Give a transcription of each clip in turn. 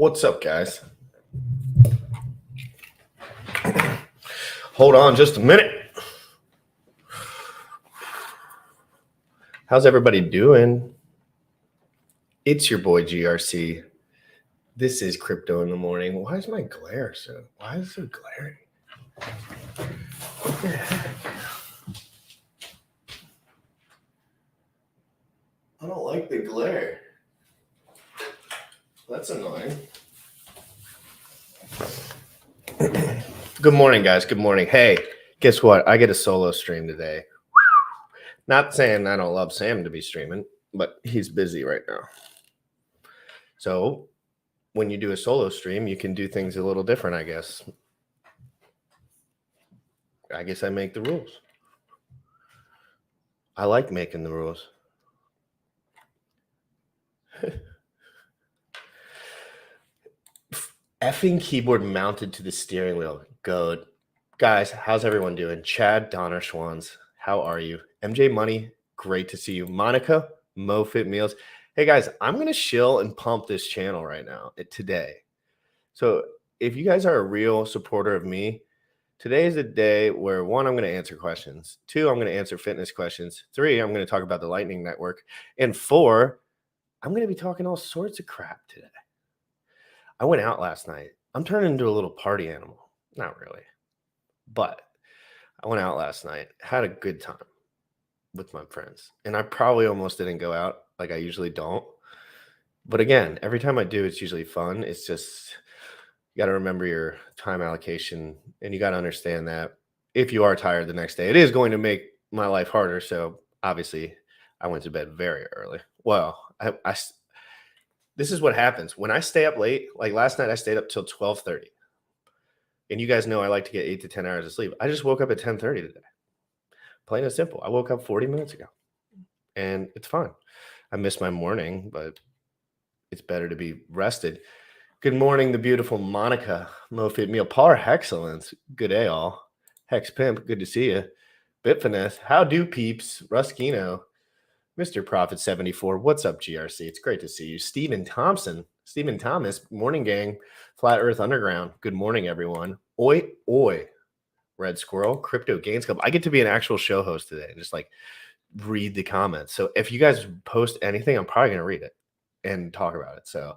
What's up, guys? Hold on just a minute. How's everybody doing? It's your boy GRC. This is Crypto in the Morning. Why is my glare so? Why is it so glaring? What the heck? I don't like the glare. That's annoying. Good morning, guys. Good morning. Hey, guess what? I get a solo stream today. Not saying I don't love Sam to be streaming, but he's busy right now. So when you do a solo stream, you can do things a little different, I guess. I guess I make the rules. I like making the rules. Effing keyboard mounted to the steering wheel. Good. Guys, how's everyone doing? Chad Donner Schwans, how are you? MJ Money, great to see you. Monica, MoFit Meals. Hey guys, I'm going to shill and pump this channel right now today. So if you guys are a real supporter of me, today is a day where 1, I'm going to answer questions. 2, I'm going to answer fitness questions. 3, I'm going to talk about the Lightning Network. And 4, I'm going to be talking all sorts of crap today. I went out last night. I'm turning into a little party animal. Not really. But I went out last night, had a good time with my friends. And I probably almost didn't go out like I usually don't. But again, every time I do, it's usually fun. It's just, you got to remember your time allocation. And you got to understand that if you are tired the next day, it is going to make my life harder. So obviously, I went to bed very early. Well, this is what happens when I stay up late. Like last night, I stayed up till 12:30. And you guys know I like to get 8 to 10 hours of sleep. I just woke up at 10:30 today. Plain and simple. I woke up 40 minutes ago. And it's fine. I missed my morning, but it's better to be rested. Good morning, the beautiful Monica. MoFit Meal. Par Excellence. Good day, all. Hex Pimp. Good to see you. Bitfinesse. How do peeps? Ruskino. Mr. Prophet 74. What's up, GRC? It's great to see you. Stephen Thompson. Stephen Thomas. Morning, gang. Flat Earth Underground. Good morning, everyone. Oi, oi. Red Squirrel. Crypto Gains Club. I get to be an actual show host today and just like read the comments. So if you guys post anything, I'm probably going to read it and talk about it. So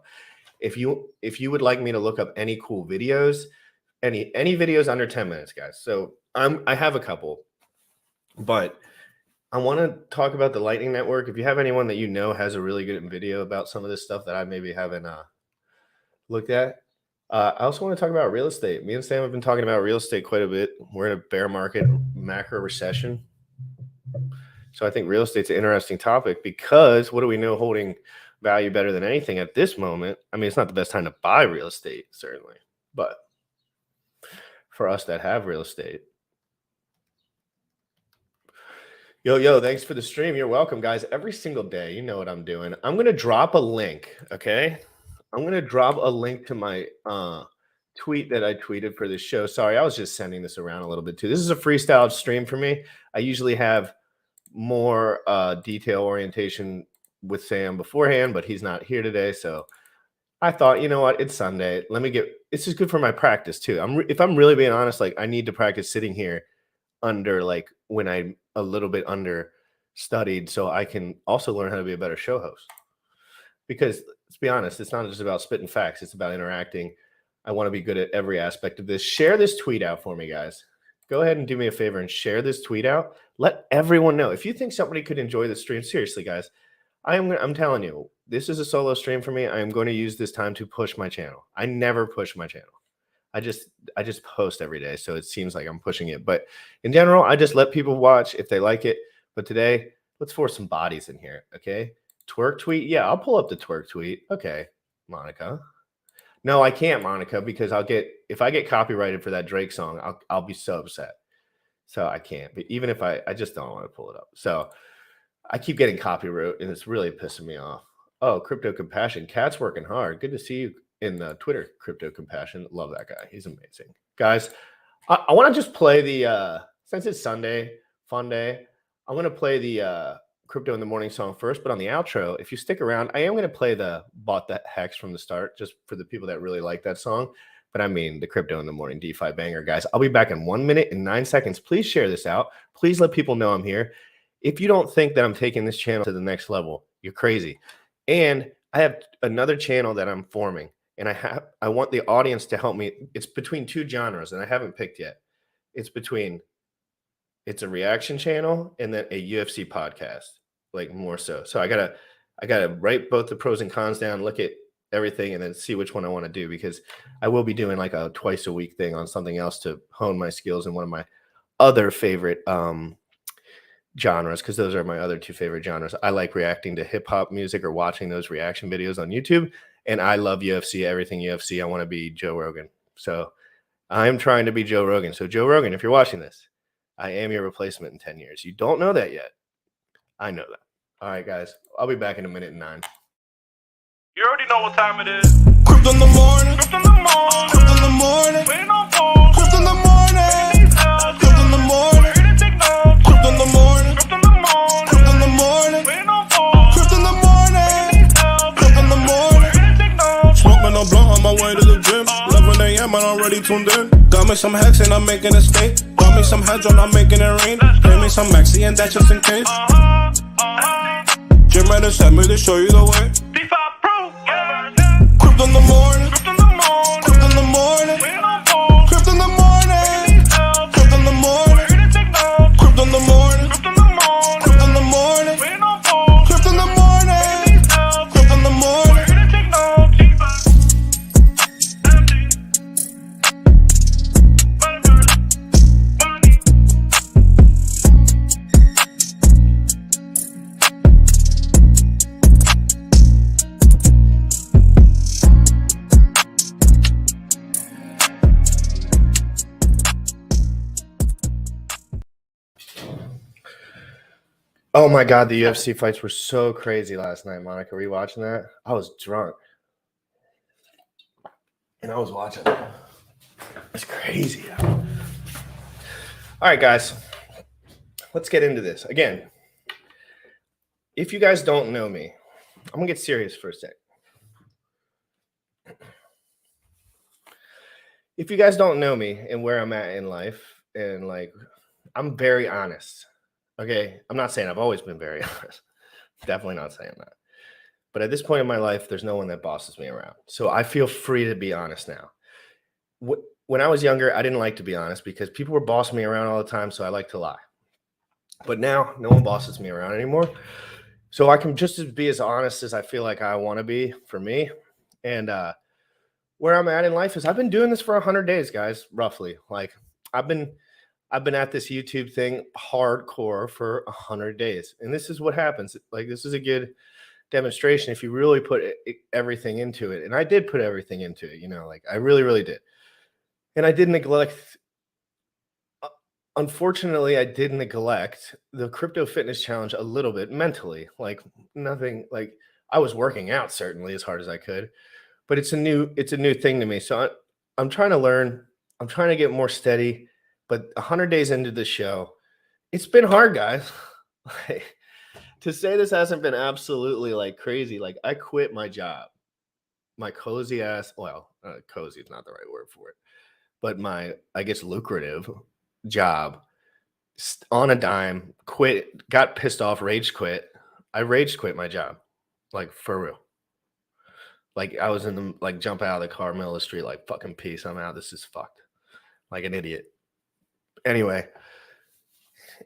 if you would like me to look up any cool videos, any videos under 10 minutes, guys. So I have a couple, but I want to talk about the Lightning Network. If you have anyone that you know has a really good video about some of this stuff that I maybe haven't looked at. I also want to talk about real estate. Me and Sam have been talking about real estate quite a bit. We're in a bear market, macro recession. So I think real estate's an interesting topic because what do we know holding value better than anything at this moment? I mean, it's not the best time to buy real estate, certainly. But for us that have real estate, Yo, thanks for the stream. You're welcome, guys. Every single day, you know what I'm doing. I'm going to drop a link, okay? I'm going to drop a link to my tweet that I tweeted for this show. Sorry, I was just sending this around a little bit too. This is a freestyle stream for me. I usually have more detail orientation with Sam beforehand, but he's not here today. So I thought, you know what? It's Sunday. This is good for my practice too. If I'm really being honest, like I need to practice sitting here under like when I'm a little bit understudied so I can also learn how to be a better show host. Because let's be honest, it's not just about spitting facts, it's about interacting. I want to be good at every aspect of this. Share this tweet out for me, guys. Go ahead and do me a favor and share this tweet out. Let everyone know. If you think somebody could enjoy the stream, seriously, guys, I'm telling you, this is a solo stream for me. I am going to use this time to push my channel. I never push my channel. I just post every day, so it seems like I'm pushing it. But in general, I just let people watch if they like it. But today, let's force some bodies in here, okay? Twerk tweet? Yeah, I'll pull up the twerk tweet. Okay, Monica. No, I can't, Monica, because if I get copyrighted for that Drake song, I'll be so upset. So I can't. But even if I just don't want to pull it up. So I keep getting copyright, and it's really pissing me off. Oh, Crypto Compassion. Cat's working hard. Good to see you in the Twitter, Crypto Compassion. Love that guy. He's amazing. Guys, I want to just play the, since it's Sunday, fun day, I'm going to play the Crypto in the Morning song first, but on the outro, if you stick around, I am going to play the Bought That Hex from the start, just for the people that really like that song. But I mean, the Crypto in the Morning DeFi banger, guys. I'll be back in 1 minute and 9 seconds. Please share this out. Please let people know I'm here. If you don't think that I'm taking this channel to the next level, you're crazy. And I have another channel that I'm forming, and I want the audience to help me. It's between two genres, and I haven't picked yet. It's a reaction channel and then a UFC podcast, like more so. So I gotta write both the pros and cons down, look at everything, and then see which one I want to do, because I will be doing like a twice a week thing on something else to hone my skills in one of my other favorite genres, because those are my other two favorite genres. I like reacting to hip hop music or watching those reaction videos on YouTube, and I love UFC, everything UFC. I want to be Joe Rogan. So I'm trying to be Joe Rogan. So Joe Rogan, if you're watching this, I am your replacement in 10 years. You don't know that yet. I know that. All right, guys. I'll be back in a minute and 9. You already know what time it is. Crypto in the morning. Crypto in the morning. Crypto in the morning. Waiting on phone. Crypto in the morning. Crypto in the morning. Crypto in the morning. Crypto in the morning. Crypto in the morning. Waiting on phone. Crypto in the morning. Crypto in the morning. Smoking a blunt on my way to the gym. 11 a.m. and I'm already tuned in. Got me some hacks and I'm making a stake. Got me some heads on, I'm making it rain. Pay me some maxi and that just in case. Jim Redder sent me to show you the way. Crypto in the morning. Crypto in the morning. Crypto in the morning. Crypto in the morning. Crypto in the morning. Crypto in the morning. Crypto in the morning. Crypto in the morning. Crypto in the morning. Crypto in the morning. Oh my God, the UFC fights were so crazy last night, Monica. Were you watching that? I was drunk. And I was watching it. It's crazy. All right, guys. Let's get into this. Again, if you guys don't know me, I'm going to get serious for a sec. If you guys don't know me and where I'm at in life, and like, I'm very honest. Okay, I'm not saying I've always been very honest. Definitely not saying that. But at this point in my life, there's no one that bosses me around. So I feel free to be honest now. When I was younger, I didn't like to be honest because people were bossing me around all the time, so I like to lie. But now, no one bosses me around anymore. So I can just be as honest as I feel like I want to be for me. And where I'm at in life is I've been doing this for 100 days, guys, roughly. Like, I've been at this YouTube thing hardcore for 100 days. And this is what happens. Like, this is a good demonstration if you really put everything into it. And I did put everything into it, you know, like I really, really did. And I did neglect, unfortunately, I did neglect the Crypto Fitness Challenge a little bit mentally. Like, nothing, like I was working out certainly as hard as I could, but it's a new thing to me. So I'm trying to learn. I'm trying to get more steady. But 100 days into the show, it's been hard, guys. Like, to say this hasn't been absolutely like crazy. Like, I quit my job, my cozy ass. Well, cozy is not the right word for it, but my, I guess, lucrative job on a dime. Quit, got pissed off, rage quit. I rage quit my job, like for real. Like, I was in the, like, jump out of the car, middle of the street, like, fucking peace. I'm out. This is fucked. Like an idiot. Anyway,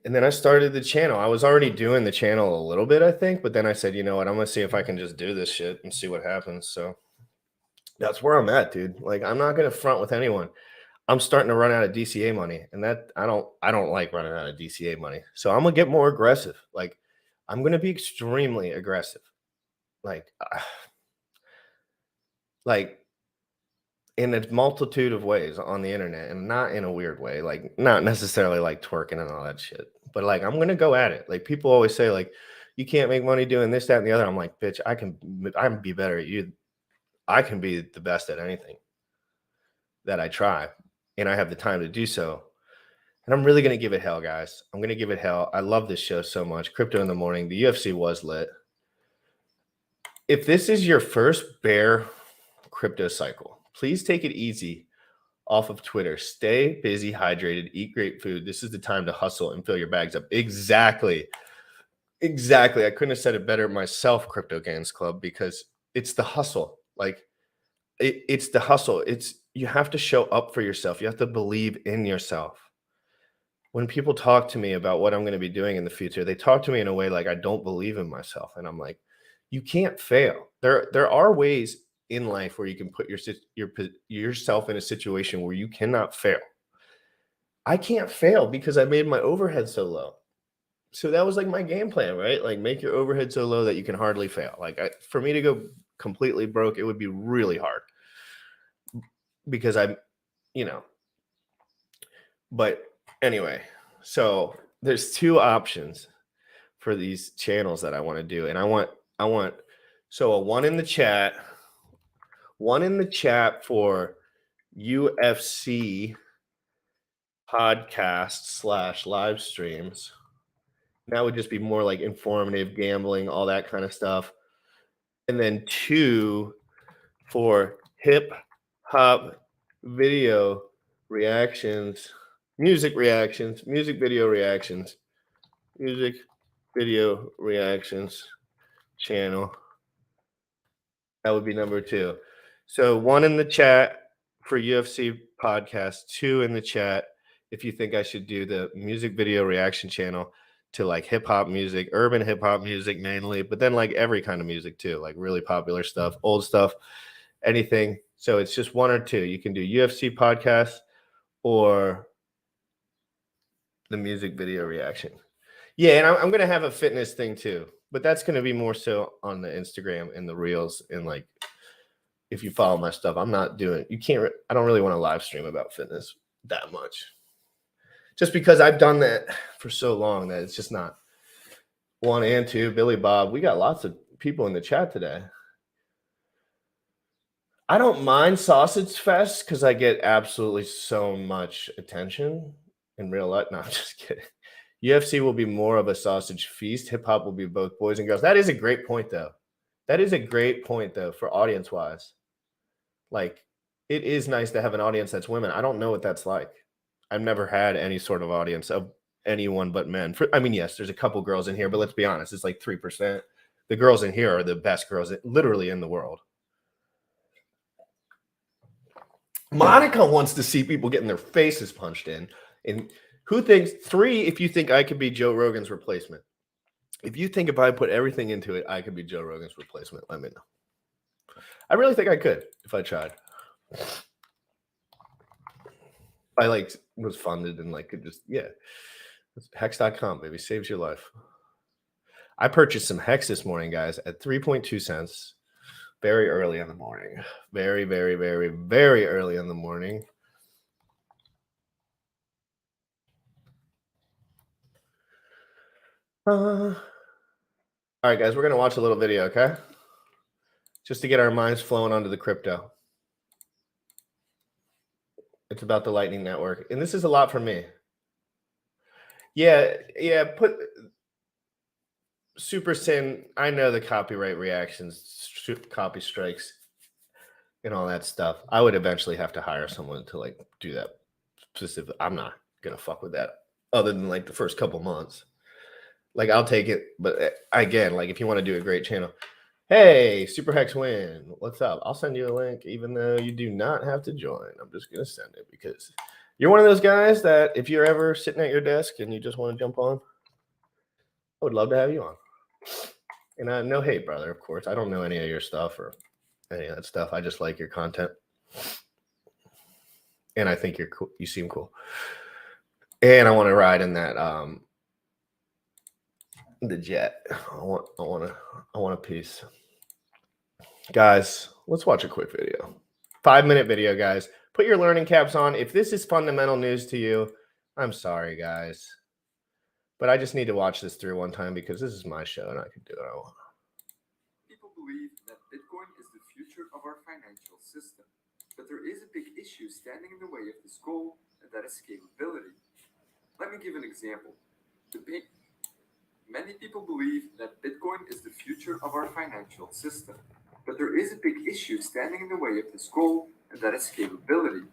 and then I started the channel. I was already doing the channel a little bit, I think, but then I said, you know what, I'm gonna see if I can just do this shit and see what happens. So that's where I'm at, dude. Like, I'm not gonna front with anyone. I'm starting to run out of DCA money, and that I don't like running out of DCA money. So I'm gonna get more aggressive. Like, I'm gonna be extremely aggressive. Like in a multitude of ways on the internet, and not in a weird way, like not necessarily like twerking and all that shit, but like I'm gonna go at it. Like, people always say, like, you can't make money doing this, that, and the other. I'm like, bitch, I can be better at you. I can be the best at anything that I try, and I have the time to do so. And I'm really going to give it hell, guys. I'm going to give it hell. I love this show so much. Crypto in the morning. The UFC was lit. If this is your first bear crypto cycle, please take it easy off of Twitter. Stay busy, hydrated, eat great food. This is the time to hustle and fill your bags up. Exactly. Exactly. I couldn't have said it better myself, Crypto Gangs Club, because it's the hustle. Like it's the hustle. You have to show up for yourself. You have to believe in yourself. When people talk to me about what I'm going to be doing in the future, they talk to me in a way like I don't believe in myself. And I'm like, you can't fail. There are ways in life where you can put yourself in a situation where you cannot fail. I can't fail because I made my overhead so low. So that was like my game plan, right? Like make your overhead so low that you can hardly fail. Like for me to go completely broke, it would be really hard because but anyway, so there's two options for these channels that I want to do. And I want so a one in the chat for UFC podcasts / live streams. That would just be more like informative, gambling, all that kind of stuff. And then 2 for hip hop video reactions, music video reactions channel. That would be number 2. So 1 in the chat for UFC podcast, 2 in the chat if you think I should do the music video reaction channel to like hip hop music, urban hip hop music mainly, but then like every kind of music too, like really popular stuff, old stuff, anything. So it's just 1 or 2. You can do UFC podcast or the music video reaction. Yeah, and I'm going to have a fitness thing too, but that's going to be more so on the Instagram and the reels. And like, if you follow my stuff, I don't really want to live stream about fitness that much. Just because I've done that for so long that it's just not 1 and 2. Billy Bob, we got lots of people in the chat today. I don't mind Sausage Fest because I get absolutely so much attention in real life. No, I'm just kidding. UFC will be more of a sausage feast. Hip hop will be both boys and girls. That is a great point, though. For audience-wise. Like, it is nice to have an audience that's women. I don't know what that's like. I've never had any sort of audience of anyone but men. Yes, there's a couple girls in here, but let's be honest, it's like 3%. The girls in here are the best girls literally in the world. Monica wants to see people getting their faces punched in. And who thinks 3 if you think I could be Joe Rogan's replacement? If you think if I put everything into it, I could be Joe Rogan's replacement, let me know. I really think I could if I tried. I was funded and could just, Hex.com, baby, saves your life. I purchased some Hex this morning, guys, at 3.2 cents. Very early in the morning. Very, very, very, very early in the morning. All right, guys, we're going to watch a little video, okay? Just to get our minds flowing onto the crypto. It's about the Lightning Network. And this is a lot for me. Yeah, put Super Sin. I know the copyright reactions, copy strikes, and all that stuff. I would eventually have to hire someone to do that specific. I'm not going to fuck with that other than the first couple months. I'll take it. But again, if you want to do a great channel, hey, Super Hex Win, what's up? I'll send you a link, even though you do not have to join. I'm just going to send it because you're one of those guys that if you're ever sitting at your desk and you just want to jump on, I would love to have you on. And no hate, brother, of course. I don't know any of your stuff or any of that stuff. I just like your content. And I think you're cool. You seem cool. And I want to ride in that the jet. I want a piece. Guys, let's watch a quick video. 5-minute video, guys. Put your learning caps on. If this is fundamental news to you, I'm sorry, guys. But I just need to watch this through one time because this is my show and I can do what I want. People believe that Bitcoin is the future of our financial system. But there is a big issue standing in the way of this goal, and that is scalability. Let me give an example. Many people believe that Bitcoin is the future of our financial system, but there is a big issue standing in the way of this goal, and that is scalability.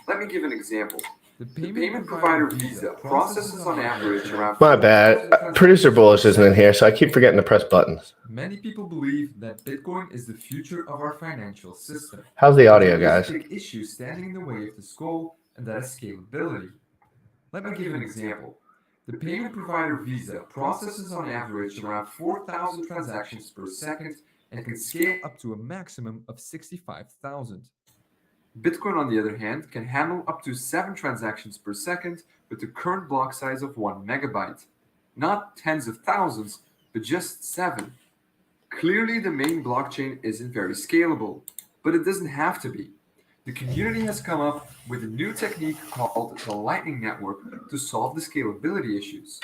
Let me give an example. The payment provider Visa processes on average around My bad. 4,000 transactions Producer Bullish per isn't in second. here, so I keep forgetting to press buttons. Many people believe that Bitcoin is the future of our financial system. How's the But audio, there is guys? a big issue standing in the way of this goal, and that is scalability. Let me give an example. The payment provider Visa processes on average around 4,000 transactions per second and can scale up to a maximum of 65,000. Bitcoin, on the other hand, can handle up to 7 transactions per second with the current block size of 1 megabyte. Not tens of thousands, but just 7. Clearly, the main blockchain isn't very scalable, but it doesn't have to be. The community has come up with a new technique called the Lightning Network to solve the scalability issues.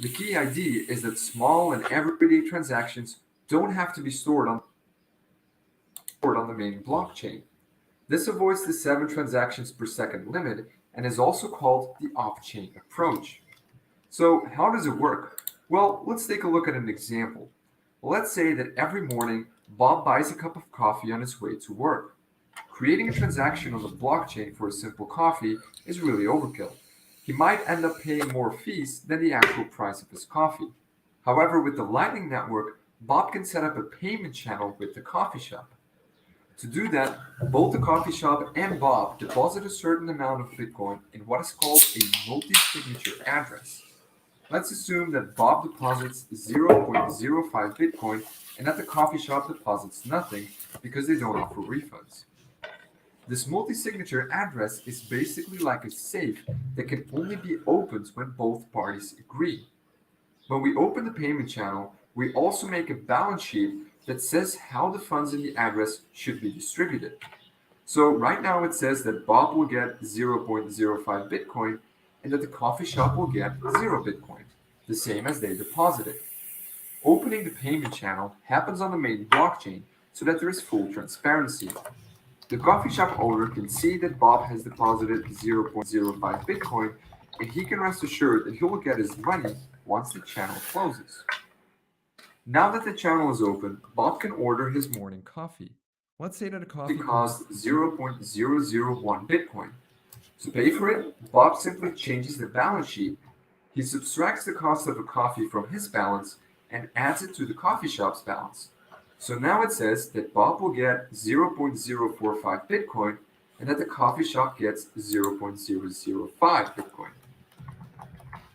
The key idea is that small and everyday transactions don't have to be stored on the main blockchain. This avoids the 7 transactions per second limit and is also called the off-chain approach. So how does it work? Well, let's take a look at an example. Let's say that every morning Bob buys a cup of coffee on his way to work. Creating a transaction on the blockchain for a simple coffee is really overkill. He might end up paying more fees than the actual price of his coffee. However, with the Lightning Network, Bob can set up a payment channel with the coffee shop. To do that, both the coffee shop and Bob deposit a certain amount of Bitcoin in what is called a multi-signature address. Let's assume that Bob deposits 0.05 Bitcoin and that the coffee shop deposits nothing because they don't offer refunds. This multi-signature address is basically like a safe that can only be opened when both parties agree. When we open the payment channel, we also make a balance sheet that says how the funds in the address should be distributed. So right now it says that Bob will get 0.05 Bitcoin and that the coffee shop will get 0 Bitcoin, the same as they deposited. Opening the payment channel happens on the main blockchain so that there is full transparency. The coffee shop owner can see that Bob has deposited 0.05 Bitcoin, and he can rest assured that he will get his money once the channel closes. Now that the channel is open, Bob can order his morning coffee. Let's say that a coffee costs 0.001 Bitcoin. To pay for it, Bob simply changes the balance sheet. He subtracts the cost of a coffee from his balance and adds it to the coffee shop's balance. So now it says that Bob will get 0.045 Bitcoin and that the coffee shop gets 0.005 Bitcoin.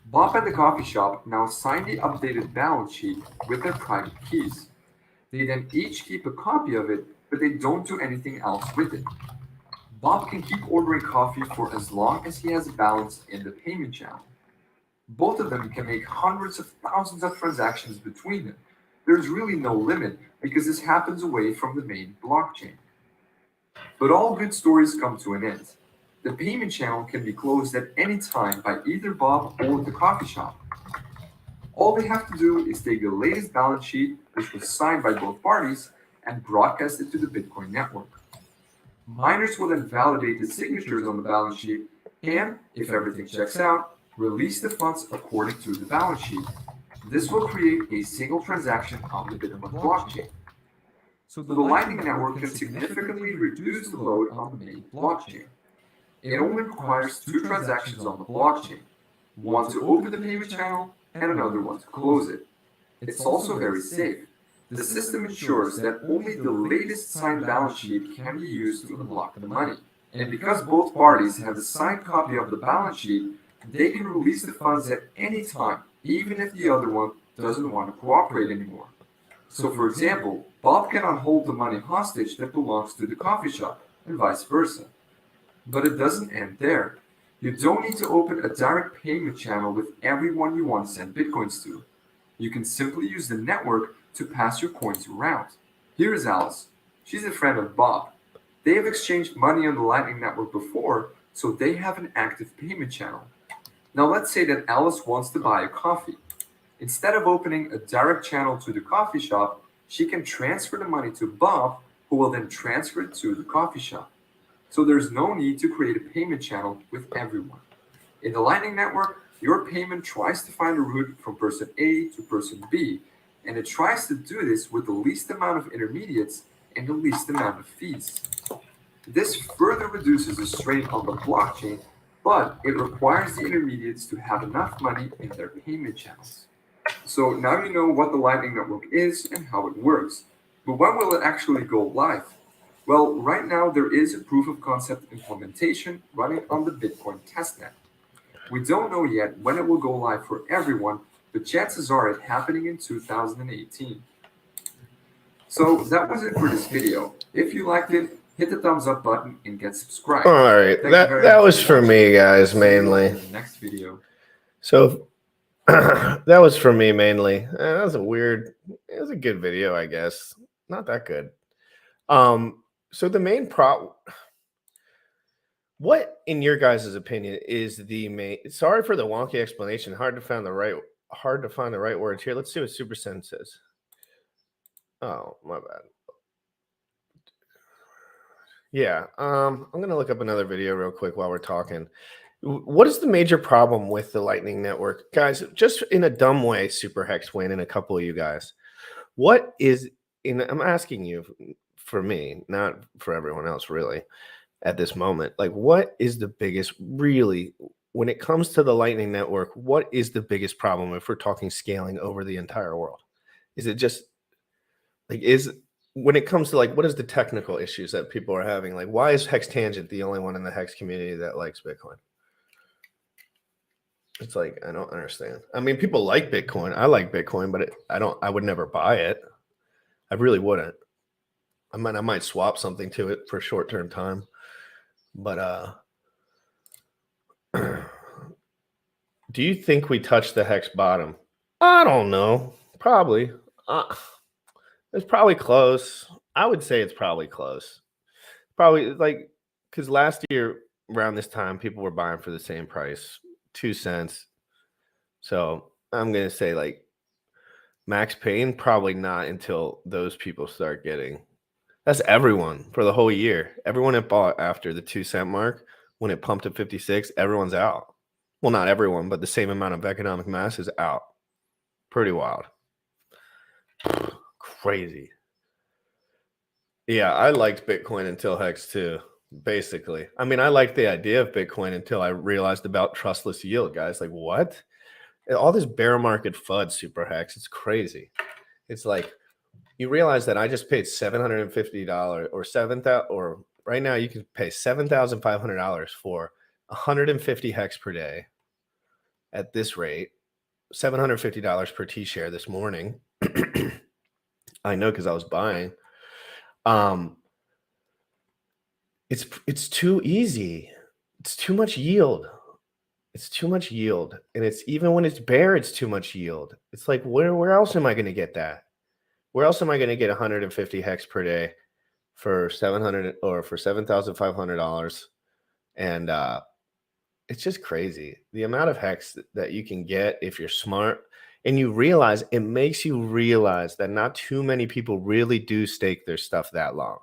Bob and the coffee shop now sign the updated balance sheet with their private keys. They then each keep a copy of it, but they don't do anything else with it. Bob can keep ordering coffee for as long as he has a balance in the payment channel. Both of them can make hundreds of thousands of transactions between them. There's really no limit because this happens away from the main blockchain. But all good stories come to an end. The payment channel can be closed at any time by either Bob or the coffee shop. All they have to do is take the latest balance sheet, which was signed by both parties, and broadcast it to the Bitcoin network. Miners will then validate the signatures on the balance sheet and, if everything checks out, release the funds according to the balance sheet. This will create a single transaction on the Bitcoin blockchain. So the Lightning Network can significantly reduce the load on the main blockchain. It only requires 2 transactions on the blockchain, one to open the payment channel and another one to close it. It's also very safe. The system ensures that only the latest signed balance sheet can be used to unlock the money. And because both parties have a signed copy of the balance sheet, they can release the funds at any time, even if the other one doesn't want to cooperate anymore. So for example, Bob cannot hold the money hostage that belongs to the coffee shop, and vice versa. But it doesn't end there. You don't need to open a direct payment channel with everyone you want to send bitcoins to. You can simply use the network to pass your coins around. Here is Alice. She's a friend of Bob. They have exchanged money on the Lightning Network before, so they have an active payment channel. Now let's say that Alice wants to buy a coffee. Instead of opening a direct channel to the coffee shop, she can transfer the money to Bob, who will then transfer it to the coffee shop. So there's no need to create a payment channel with everyone. In the Lightning Network, your payment tries to find a route from person A to person B, and it tries to do this with the least amount of intermediates and the least amount of fees. This further reduces the strain on the blockchain, but it requires the intermediates to have enough money in their payment channels. So now you know what the Lightning Network is and how it works. But when will it actually go live? Well, right now there is a proof of concept implementation running on the Bitcoin testnet. We don't know yet when it will go live for everyone, but chances are it happening in 2018. So that was it for this video. If you liked it, hit the thumbs up button and get subscribed. All right, that was for me, guys, mainly. In the next video. So that was for me mainly. That was it was a good video, I guess. Not that good. So the main what, in your guys' opinion, is the main? Sorry for the wonky explanation. Hard to find the right words here. Let's see what Super Sen says. Oh, my bad. Yeah, I'm gonna look up another video real quick while we're talking. What is the major problem with the Lightning Network, guys? Just in a dumb way, Super Hex Win and a couple of you guys. What is I'm asking you for me, not for everyone else, really. At this moment, like, what is the biggest, really, when it comes to the Lightning Network, what is the biggest problem if we're talking scaling over the entire world? Is it just like, when it comes to, like, what is the technical issues that people are having? Like, why is Hex Tangent the only one in the Hex community that likes Bitcoin? It's like, I don't understand. I mean, people like Bitcoin. I like Bitcoin, but I would never buy it. I really wouldn't. I might swap something to it for short-term time. But do you think we touched the Hex bottom? I don't know. Probably. It's probably close. I would say it's probably close. Probably, like, because last year around this time, people were buying for the same price, 2 cents. So I'm gonna say, like, max pain, probably not until those people start getting. That's everyone for the whole year. Everyone that bought after the 2 cent mark, when it pumped to 56, everyone's out. Well, not everyone, but the same amount of economic mass is out. Pretty wild. Crazy. Yeah, I liked Bitcoin until Hex too, basically. I mean, I liked the idea of Bitcoin until I realized about trustless yield, guys. Like, what? All this bear market FUD, Super Hex. It's crazy. It's like, you realize that I just paid $750 or $7,000, or right now you can pay $7,500 for 150 hex per day at this rate. $750 per T-share this morning. I know, because I was buying. It's too easy. It's too much yield. It's too much yield, and it's even when it's bear, it's too much yield. It's like, where else am I going to get that? Where else am I going to get 150 hex per day for $700 or for $7,500? And it's just crazy. The amount of hex that you can get if you're smart, and you realize, it makes you realize that not too many people really do stake their stuff that long.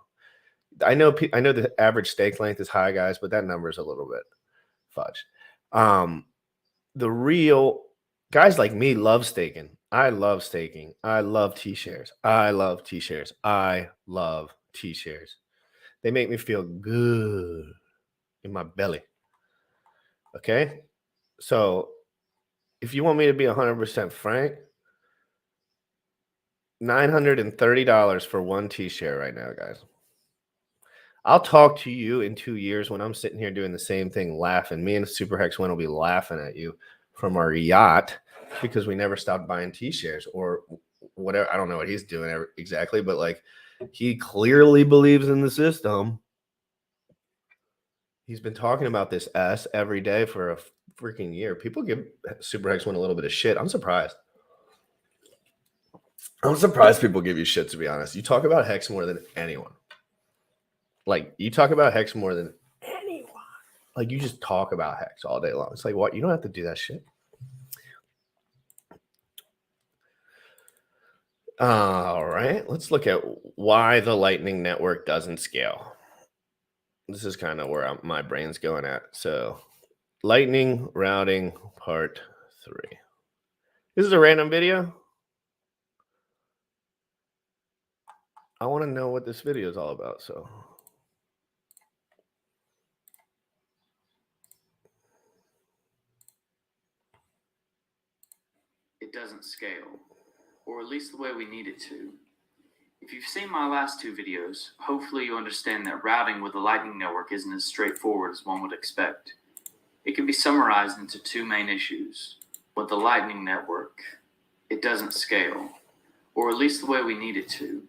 I know the average stake length is high, guys, but that number is a little bit fudge. The real guys like me love staking. I love staking. I love T-shares. I love T-shares. I love T-shares. They make me feel good in my belly. Okay? So if you want me to be 100% frank, $930 for one T-share right now, guys. I'll talk to you in 2 years when I'm sitting here doing the same thing, laughing. Me and Super Hex Win will be laughing at you from our yacht because we never stopped buying T-shares or whatever. I don't know what he's doing exactly, but like, he clearly believes in the system. He's been talking about this S every day for a freaking year. People give Super Hex Win a little bit of shit. I'm surprised. I'm surprised people give you shit, to be honest. You talk about Hex more than anyone. Like, you talk about Hex more than anyone. Like, you just talk about Hex all day long. It's like, what? You don't have to do that shit. All right. Let's look at why the Lightning Network doesn't scale. This is kind of where my brain's going at. So Lightning routing part 3. This is a random video. I want to know what this video is all about, so it doesn't scale, or at least the way we need it to. If you've seen my last 2 videos, hopefully you understand that routing with the Lightning Network isn't as straightforward as one would expect. It can be summarized into 2 main issues. With the Lightning Network, it doesn't scale, or at least the way we need it to.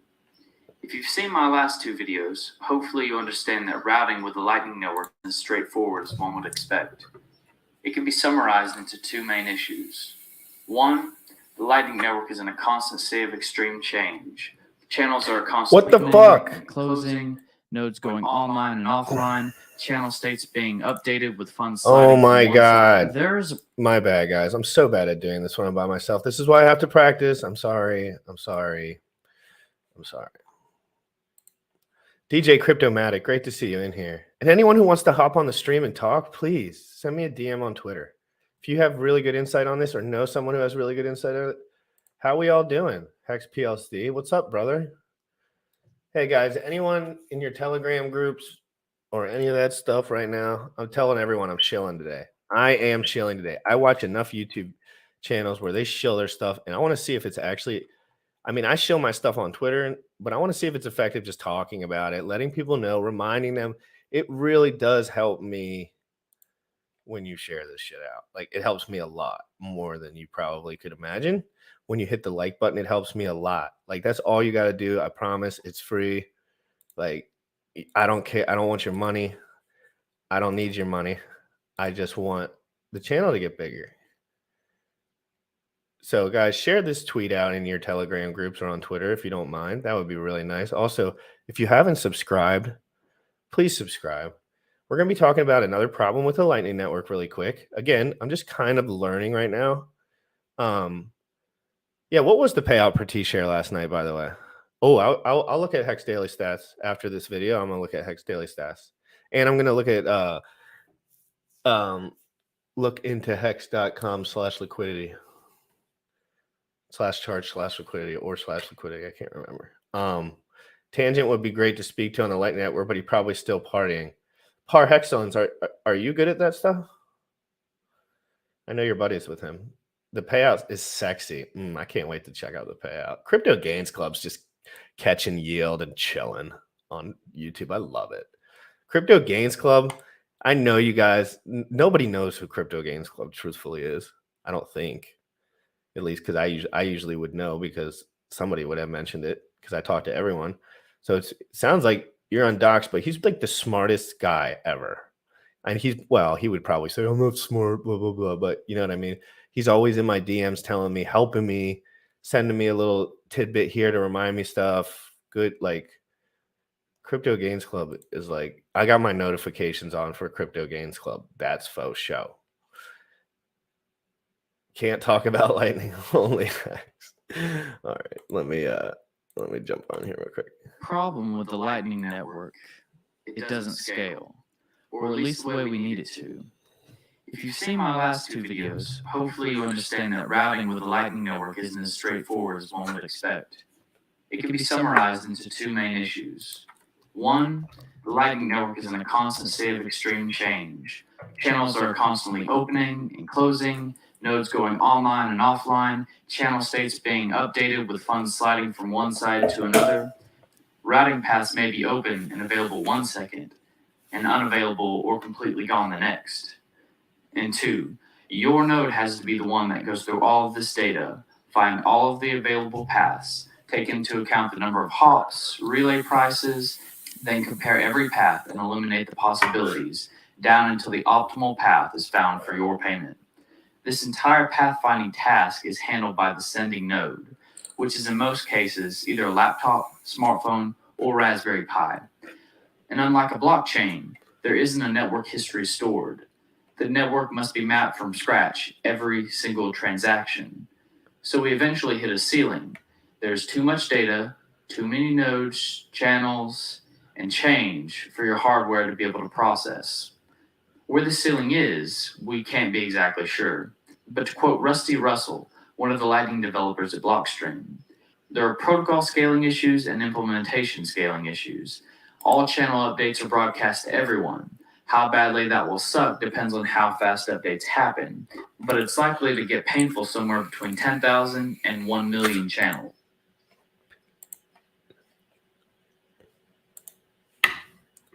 If you've seen my last 2 videos, hopefully you understand that routing with the Lightning Network isn't as straightforward as one would expect. It can be summarized into 2 main issues. 1, the Lightning Network is in a constant state of extreme change. Channels are constantly what the fuck? and closing, nodes going online and offline, channel states being updated with funds sliding Oh from my one god. side. There's My bad, guys. I'm so bad at doing this when I'm by myself. This is why I have to practice. I'm sorry. DJ Cryptomatic, great to see you in here. And anyone who wants to hop on the stream and talk, please send me a DM on Twitter. If you have really good insight on this or know someone who has really good insight on it, how we all doing? Hex PLC, what's up, brother? Hey, guys, anyone in your Telegram groups or any of that stuff right now? I'm telling everyone I'm chilling today. I am chilling today. I watch enough YouTube channels where they shill their stuff, and I want to see if it's actually – I mean, I show my stuff on Twitter, but I want to see if it's effective just talking about it, letting people know, reminding them. It really does help me when you share this shit out. Like, it helps me a lot more than you probably could imagine. When you hit the like button, it helps me a lot. Like, that's all you got to do. I promise. It's free. Like, I don't care. I don't want your money. I don't need your money. I just want the channel to get bigger. So, guys, share this tweet out in your Telegram groups or on Twitter if you don't mind. That would be really nice. Also, if you haven't subscribed, please subscribe. We're going to be talking about another problem with the Lightning Network really quick. Again, I'm just kind of learning right now. Yeah, what was the payout per T-share last night, by the way? Oh, I'll look at Hex Daily Stats after this video. I'm going to look at Hex Daily Stats. And I'm going to look at look into hex.com/liquidity. /charge/liquidity or /liquidity. I can't remember. Tangent would be great to speak to on the Lightning Network, but he's probably still partying. Par Hexons, are you good at that stuff? I know your buddies with him. The payout is sexy. I can't wait to check out the payout. Crypto Gains Club's just catching yield and chilling on YouTube. I love it. Crypto Gains Club. I know you guys. Nobody knows who Crypto Gains Club truthfully is. I don't think. At least because I usually would know because somebody would have mentioned it because I talk to everyone. So it sounds like you're on Docs, but he's like the smartest guy ever. And he would probably say, I'm not smart, blah, blah, blah. But you know what I mean? He's always in my DMs telling me, helping me, sending me a little tidbit here to remind me stuff. Good, like Crypto Gains Club is like, I got my notifications on for Crypto Gains Club. That's faux show. Can't talk about Lightning only. All right, let me jump on here real quick. problem with the Lightning Network. It doesn't scale, or at least the way we need it to. If you've seen my last 2 videos, hopefully you understand that routing with the Lightning Network isn't as straightforward as one would expect. It can be summarized into 2 main issues. 1, the Lightning Network is in a constant state of extreme change. Channels are constantly opening and closing, nodes going online and offline, channel states being updated with funds sliding from one side to another. Routing paths may be open and available 1 second, and unavailable or completely gone the next. And 2, your node has to be the one that goes through all of this data, find all of the available paths, take into account the number of hops, relay prices, then compare every path and eliminate the possibilities, down until the optimal path is found for your payment. This entire pathfinding task is handled by the sending node, which is in most cases either a laptop, smartphone, or Raspberry Pi. And unlike a blockchain, there isn't a network history stored. The network must be mapped from scratch every single transaction. So we eventually hit a ceiling. There's too much data, too many nodes, channels, and change for your hardware to be able to process. Where the ceiling is, we can't be exactly sure. But to quote Rusty Russell, one of the Lightning developers at Blockstream, there are protocol scaling issues and implementation scaling issues. All channel updates are broadcast to everyone. How badly that will suck depends on how fast updates happen, but it's likely to get painful somewhere between 10,000 and 1 million channels.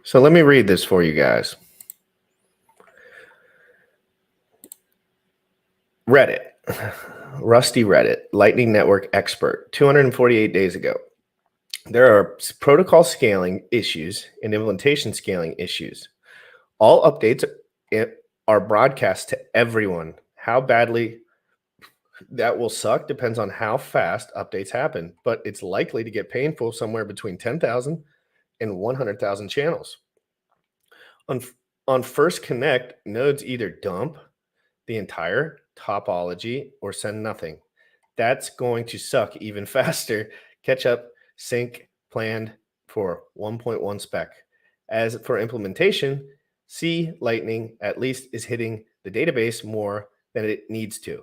So let me read this for you guys. Reddit, Rusty Reddit, Lightning Network expert, 248 days ago. There are protocol scaling issues and implementation scaling issues. All updates are broadcast to everyone. How badly that will suck depends on how fast updates happen, but it's likely to get painful somewhere between 10,000 and 100,000 channels. On first connect, nodes either dump the entire topology or send nothing. That's going to suck even faster. Catch up sync planned for 1.1 spec. As for implementation, C Lightning at least is hitting the database more than it needs to,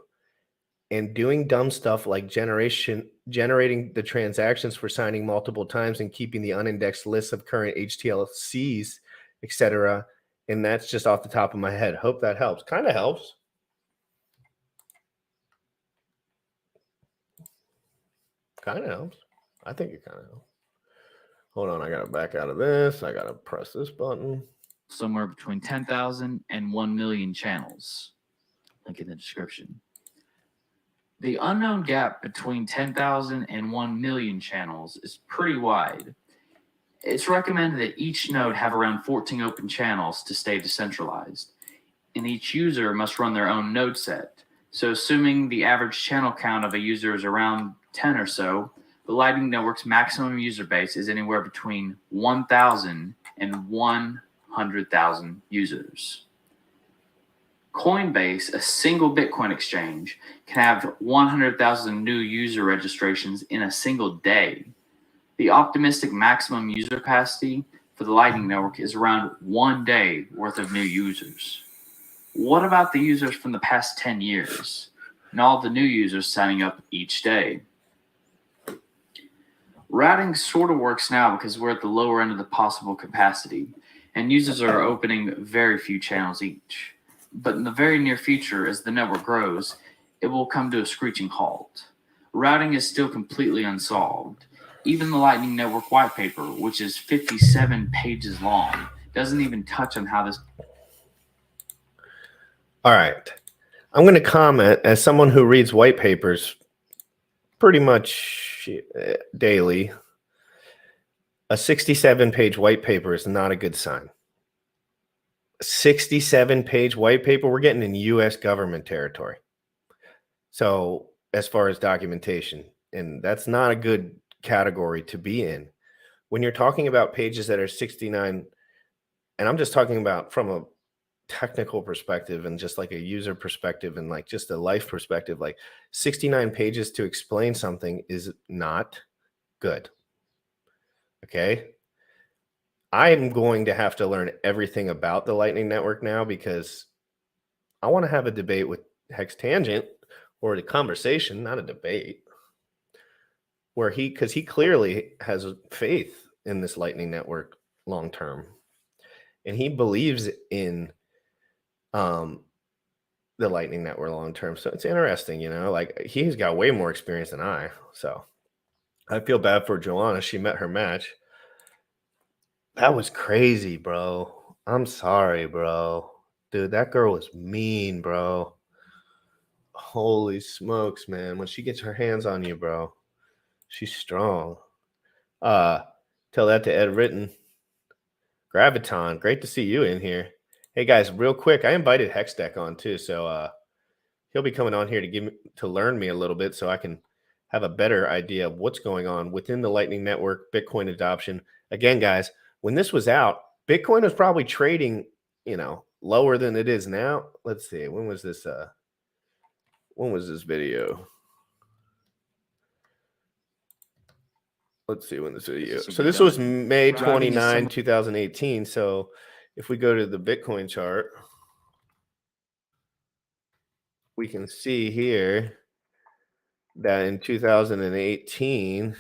and doing dumb stuff like generating the transactions for signing multiple times and keeping the unindexed list of current HTLCs, etc. And that's just off the top of my head. Hope that helps. Kind of helps. Kind of helps. I think it kind of helps. Hold on, I got to back out of this. I got to press this button. Somewhere between 10,000 and 1 million channels. Link in the description. The unknown gap between 10,000 and 1 million channels is pretty wide. It's recommended that each node have around 14 open channels to stay decentralized, and each user must run their own node set. So assuming the average channel count of a user is around 10 or so, the Lightning Network's maximum user base is anywhere between 1,000 and 100,000 users. Coinbase, a single Bitcoin exchange, can have 100,000 new user registrations in a single day. The optimistic maximum user capacity for the Lightning Network is around 1 day worth of new users. What about the users from the past 10 years and all the new users signing up each day? Routing sort of works now because we're at the lower end of the possible capacity, and users are opening very few channels each. But in the very near future, as the network grows, it will come to a screeching halt. Routing is still completely unsolved. Even the Lightning Network white paper, which is 57 pages long, doesn't even touch on how this... All right. I'm going to comment as someone who reads white papers pretty much daily. A 67-page white paper is not a good sign. 67-page white paper, we're getting in U.S. government territory. So as far as documentation, and that's not a good category to be in. When you're talking about pages that are 69, and I'm just talking about from a technical perspective and just like a user perspective and like just a life perspective, like 69 pages to explain something is not good. Okay. I'm going to have to learn everything about the Lightning Network now because I want to have a debate with Hex Tangent, or a conversation, not a debate, where because he clearly has faith in this Lightning Network long term, and he believes in the Lightning Network long term. So it's interesting, you know, like he's got way more experience than I. So I feel bad for Joanna. She met her match. That was crazy, bro. I'm sorry, bro. Dude, that girl was mean, bro. Holy smokes, man. When she gets her hands on you, bro, she's strong. Tell that to Ed Ritten. Graviton, great to see you in here. Hey, guys, real quick, I invited Hexdeck on, too, so he'll be coming on here to learn me a little bit so I can have a better idea of what's going on within the Lightning Network, Bitcoin adoption. Again, guys, when this was out, Bitcoin was probably trading, you know, lower than it is now. Let's see. When was this video? Let's see when this video. So this was May 29, 2018. So if we go to the Bitcoin chart, we can see here that in 2018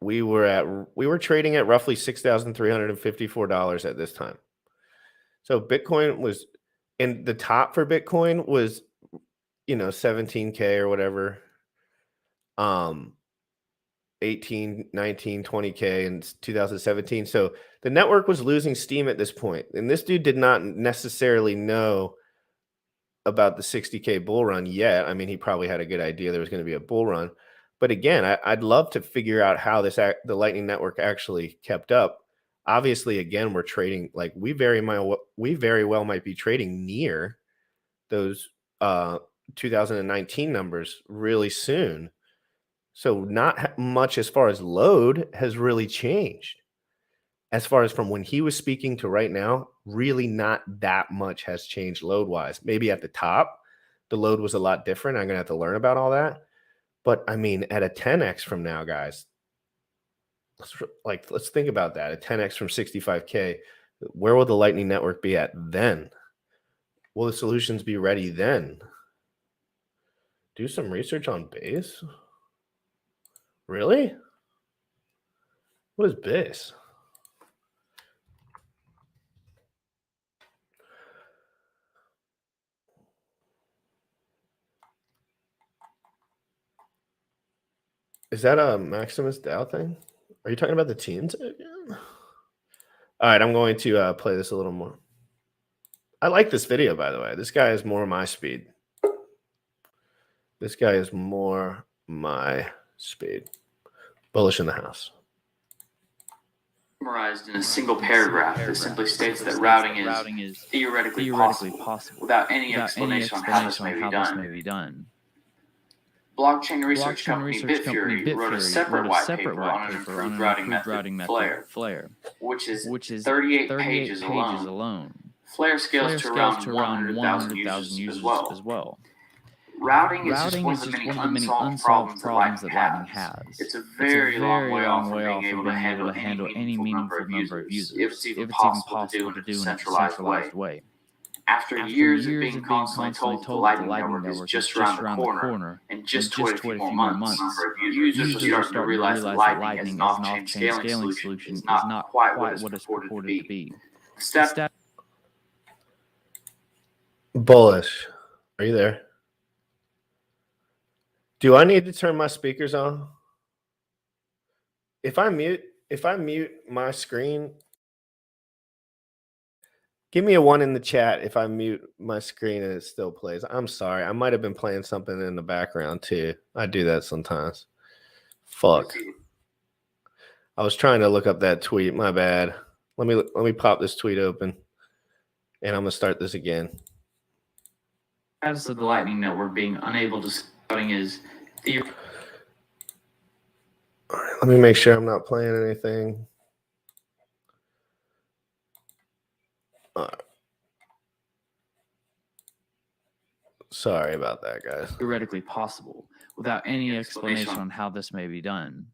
we were trading at roughly $6,354 at this time. So Bitcoin was in the top for Bitcoin was 17K or whatever. 18, 19, 20K in 2017. So the network was losing steam at this point. And this dude did not necessarily know about the 60K bull run yet. I mean, he probably had a good idea there was going to be a bull run. But again, I'd love to figure out how the Lightning Network actually kept up. Obviously, again, we're trading like we very well might be trading near those 2019 numbers really soon. So not much as far as load has really changed. As far as from when he was speaking to right now, really not that much has changed load-wise. Maybe at the top, the load was a lot different. I'm going to have to learn about all that. But I mean, at a 10x from now, guys, let's think about that. A 10x from 65K, where will the Lightning Network be at then? Will the solutions be ready then? Do some research on base? Really? What is base? Is that a Maximus DAO thing? Are you talking about the teams again? All right, I'm going to play this a little more. I like this video, by the way. This guy is more my speed. This guy is more my speed. Bullish in the house. Summarized in a single paragraph that simply states that routing is theoretically possible without any explanation on how this may be done. Blockchain research company Bitfury wrote a separate white paper on an improved routing method, Flare, which is 38 pages alone. Flare scales to around 100,000 users as well. Routing is just one of the many unsolved problems that Lightning has. It's a very long way off from being able to handle any meaningful number of users, if it's even possible to do in a decentralized way. After years of being constantly told that the Lightning Network is just around the corner, and just to wait a few more months, users are starting to realize that Lightning as an off-chain scaling solution is not quite what it's purported to be. Bullish. Are you there? Do I need to turn my speakers on? If I mute my screen, give me a 1 in the chat if I mute my screen and it still plays. I'm sorry. I might have been playing something in the background too. I do that sometimes. Fuck. I was trying to look up that tweet. My bad. Let me pop this tweet open and I'm going to start this again. Status of the Lightning Network being unable to scouting is theoretically. All right, let me make sure I'm not playing anything. All right. Sorry about that, guys. Theoretically possible without any explanation on how this may be done.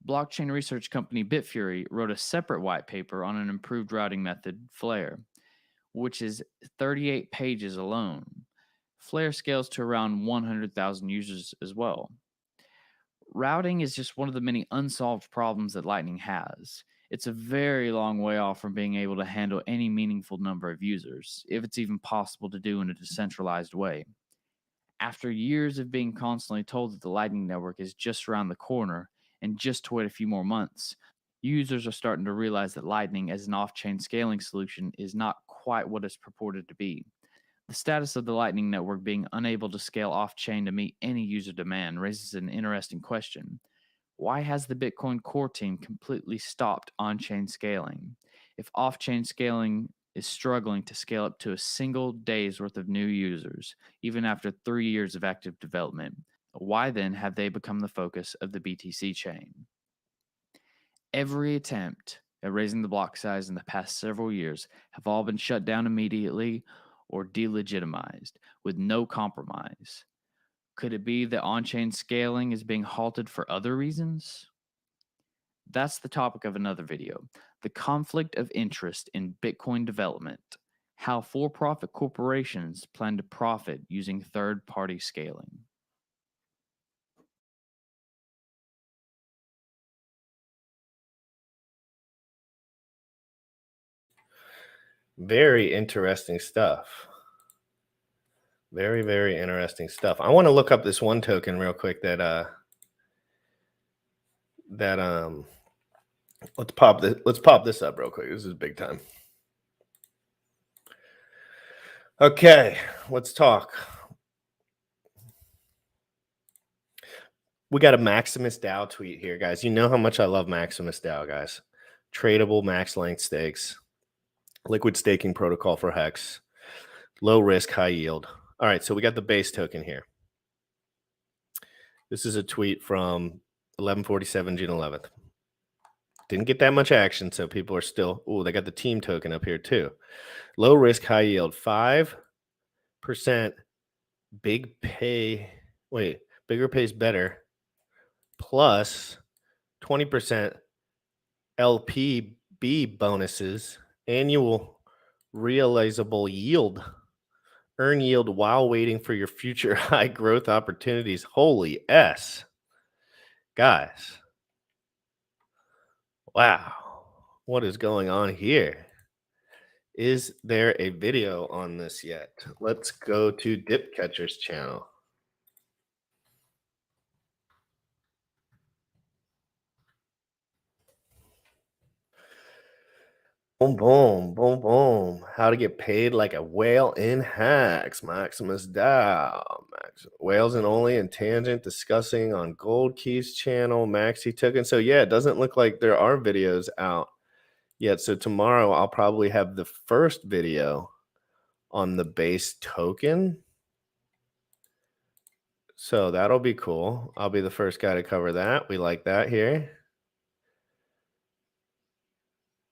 Blockchain research company Bitfury wrote a separate white paper on an improved routing method, Flare, which is 38 pages alone. Flare scales to around 100,000 users as well. Routing is just one of the many unsolved problems that Lightning has. It's a very long way off from being able to handle any meaningful number of users, if it's even possible to do in a decentralized way. After years of being constantly told that the Lightning Network is just around the corner, and just to wait a few more months, users are starting to realize that Lightning as an off-chain scaling solution is not quite what it's purported to be. The status of the Lightning Network being unable to scale off-chain to meet any user demand raises an interesting question. Why has the Bitcoin core team completely stopped on-chain scaling? If off-chain scaling is struggling to scale up to a single day's worth of new users, even after 3 years of active development, why then have they become the focus of the BTC chain? Every attempt at raising the block size in the past several years have all been shut down immediately or delegitimized with no compromise. Could it be that on-chain scaling is being halted for other reasons? That's the topic of another video, the conflict of interest in Bitcoin development. how for-profit corporations plan to profit using third-party scaling. Very interesting stuff. Very, very interesting stuff. I want to look up this one token real quick that let's pop this up real quick. This is big time. Okay, let's talk. We got a Maximus DAO tweet here, guys. You know how much I love Maximus DAO, guys. Tradable max length stakes, liquid staking protocol for Hex, low risk, high yield. All right, so we got the base token here. This is a tweet from 11/47, June 11th. Didn't get that much action, so people are still, they got the team token up here too. Low risk, high yield, 5% bigger pays better, plus 20% LPB bonuses, annual realizable yield, earn yield while waiting for your future high growth opportunities. Holy S. Guys. Wow. What is going on here? Is there a video on this yet? Let's go to Dipcatcher's channel. Boom, boom, boom, boom. How to get paid like a whale in hacks. Maximus DAO. Whales and only in tangent discussing on Gold Keys channel. Maxi token. So yeah, it doesn't look like there are videos out yet. So tomorrow I'll probably have the first video on the base token. So that'll be cool. I'll be the first guy to cover that. We like that here.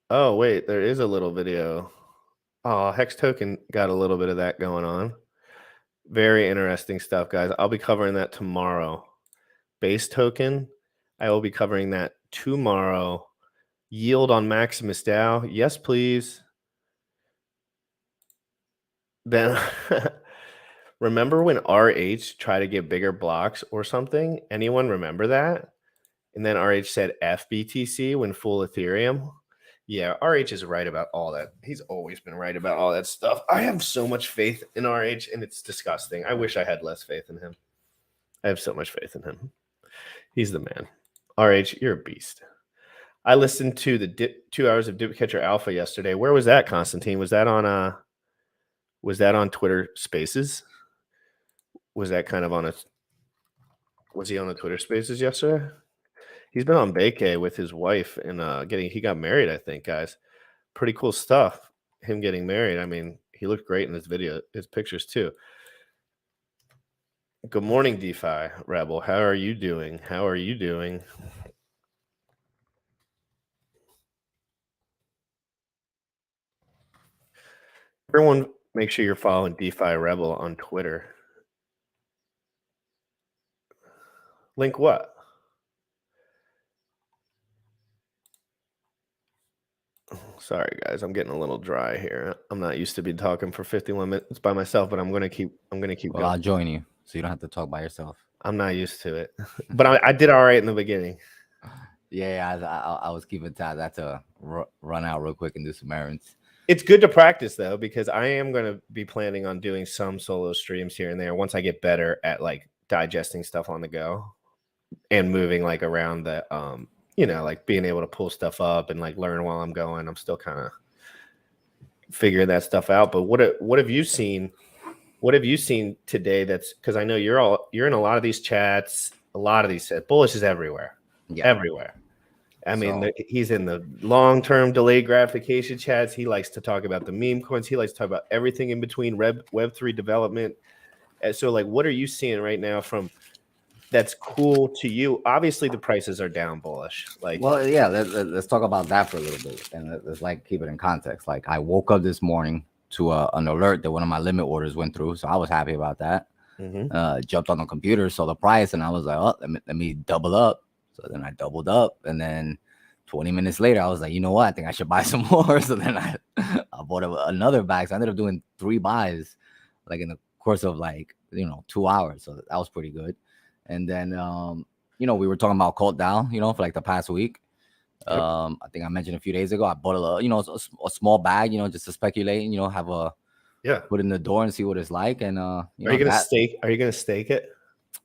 Oh, wait, there is a little video. Oh, Hex token got a little bit of that going on. Very interesting stuff, guys. I'll be covering that tomorrow. Base token, I will be covering that tomorrow. Yield on Maximus DAO. Yes, please. Then remember when RH tried to get bigger blocks or something? Anyone remember that? And then RH said FBTC when full Ethereum. Yeah, RH is right about all that. He's always been right about all that stuff. I have so much faith in RH, and it's disgusting. I wish I had less faith in him. I have so much faith in him. He's the man. RH, you're a beast. I listened to the 2 hours of Dipcatcher Alpha yesterday. Where was that, Constantine? Was that on Twitter Spaces? Was that kind of on a? Was he on the Twitter Spaces yesterday? He's been on vacay with his wife and he got married, I think, guys. Pretty cool stuff. Him getting married. I mean, he looked great in his pictures too. Good morning, DeFi Rebel. How are you doing? How are you doing? Everyone, make sure you're following DeFi Rebel on Twitter. Link what? Sorry, guys. I'm getting a little dry here. I'm not used to be talking for 51 minutes by myself, but I'm gonna keep going. I'll join you, so you don't have to talk by yourself. I'm not used to it, but I did all right in the beginning. Yeah, I was keeping tabs. I had to run out real quick and do some errands. It's good to practice though, because I am going to be planning on doing some solo streams here and there once I get better at like digesting stuff on the go and moving like around the like being able to pull stuff up and like learn while I'm going. I'm still kind of figuring that stuff out. But what have you seen? What have you seen today? That's because I know you're in a lot of these chats. A lot of these bullish is everywhere. Yeah. Everywhere. I mean, he's in the long-term delayed gratification chats. He likes to talk about the meme coins. He likes to talk about everything in between Web3 development. And so, like, what are you seeing right now from that's cool to you? Obviously, the prices are down bullish. Like, well, yeah, let's talk about that for a little bit. And let's like keep it in context. Like, I woke up this morning to an alert that one of my limit orders went through. So I was happy about that. Jumped on the computer, saw the price, and I was like, oh, let me double up. So then I doubled up, and then 20 minutes later, I was like, you know what? I think I should buy some more. So then I bought another bag. So I ended up doing 3 buys, like in the course of like 2 hours. So that was pretty good. And then we were talking about Colt Dow, for like the past week. Yep. I think I mentioned a few days ago. I bought a small bag, just to speculate, have a put in the door and see what it's like. And Are you gonna stake? Are you gonna stake it?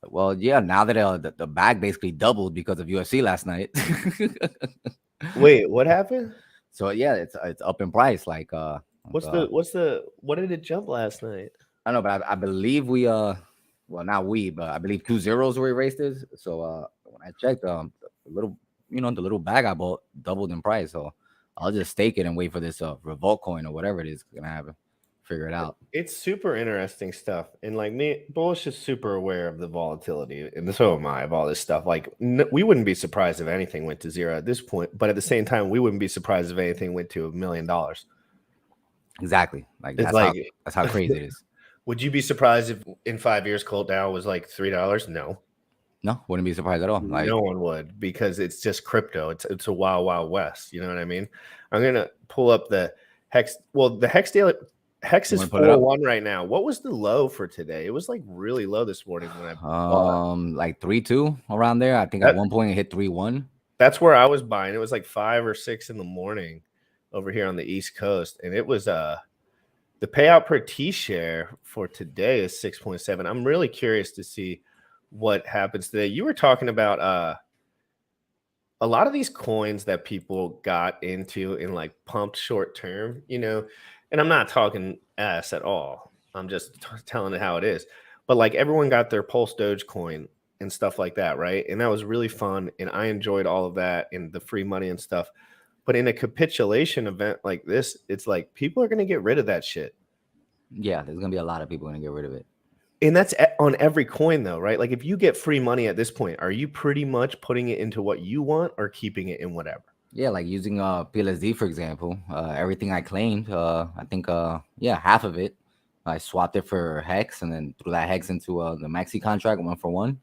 Well, yeah. Now that the bag basically doubled because of UFC last night. Wait, what happened? So yeah, it's up in price. Like what did it jump last night? I don't know, but I believe we well, not we, but I believe 2 zeros were erased. So when I checked, the little bag I bought doubled in price. So I'll just stake it and wait for this revolt coin or whatever it is gonna happen. Figure it out. It's super interesting stuff, and like me, Bullish is super aware of the volatility, and so am I of all this stuff. Like we wouldn't be surprised if anything went to zero at this point, but at the same time, we wouldn't be surprised if anything went to $1 million. Exactly. Like It's that's how crazy it is. Would you be surprised if in 5 years Colt Dow was like $3? No, wouldn't be surprised at all. Like, no one would, because it's just crypto. It's a wild, wild west. You know what I mean? I'm gonna pull up the Hex. Well, the Hex daily. Hex is 401 right now. What was the low for today? It was like really low this morning when I bought. Like 3.2 around there. I think at one point it hit 3.1. That's where I was buying. It was like 5 or 6 in the morning over here on the East Coast, and it was the payout per T share for today is 6.7. I'm really curious to see what happens today. You were talking about a lot of these coins that people got into in like pumped short term, and I'm not talking ass at all. I'm just telling it how it is. But like everyone got their Pulse Dogecoin and stuff like that, right? And that was really fun. And I enjoyed all of that and the free money and stuff. But in a capitulation event like this, it's like people are going to get rid of that shit. Yeah, there's going to be a lot of people going to get rid of it. And that's on every coin though, right? Like if you get free money at this point, are you pretty much putting it into what you want or keeping it in whatever? Yeah, like using PLSD, for example, everything I claimed, I think, half of it, I swapped it for Hex and then threw that Hex into the Maxi contract 1-for-1.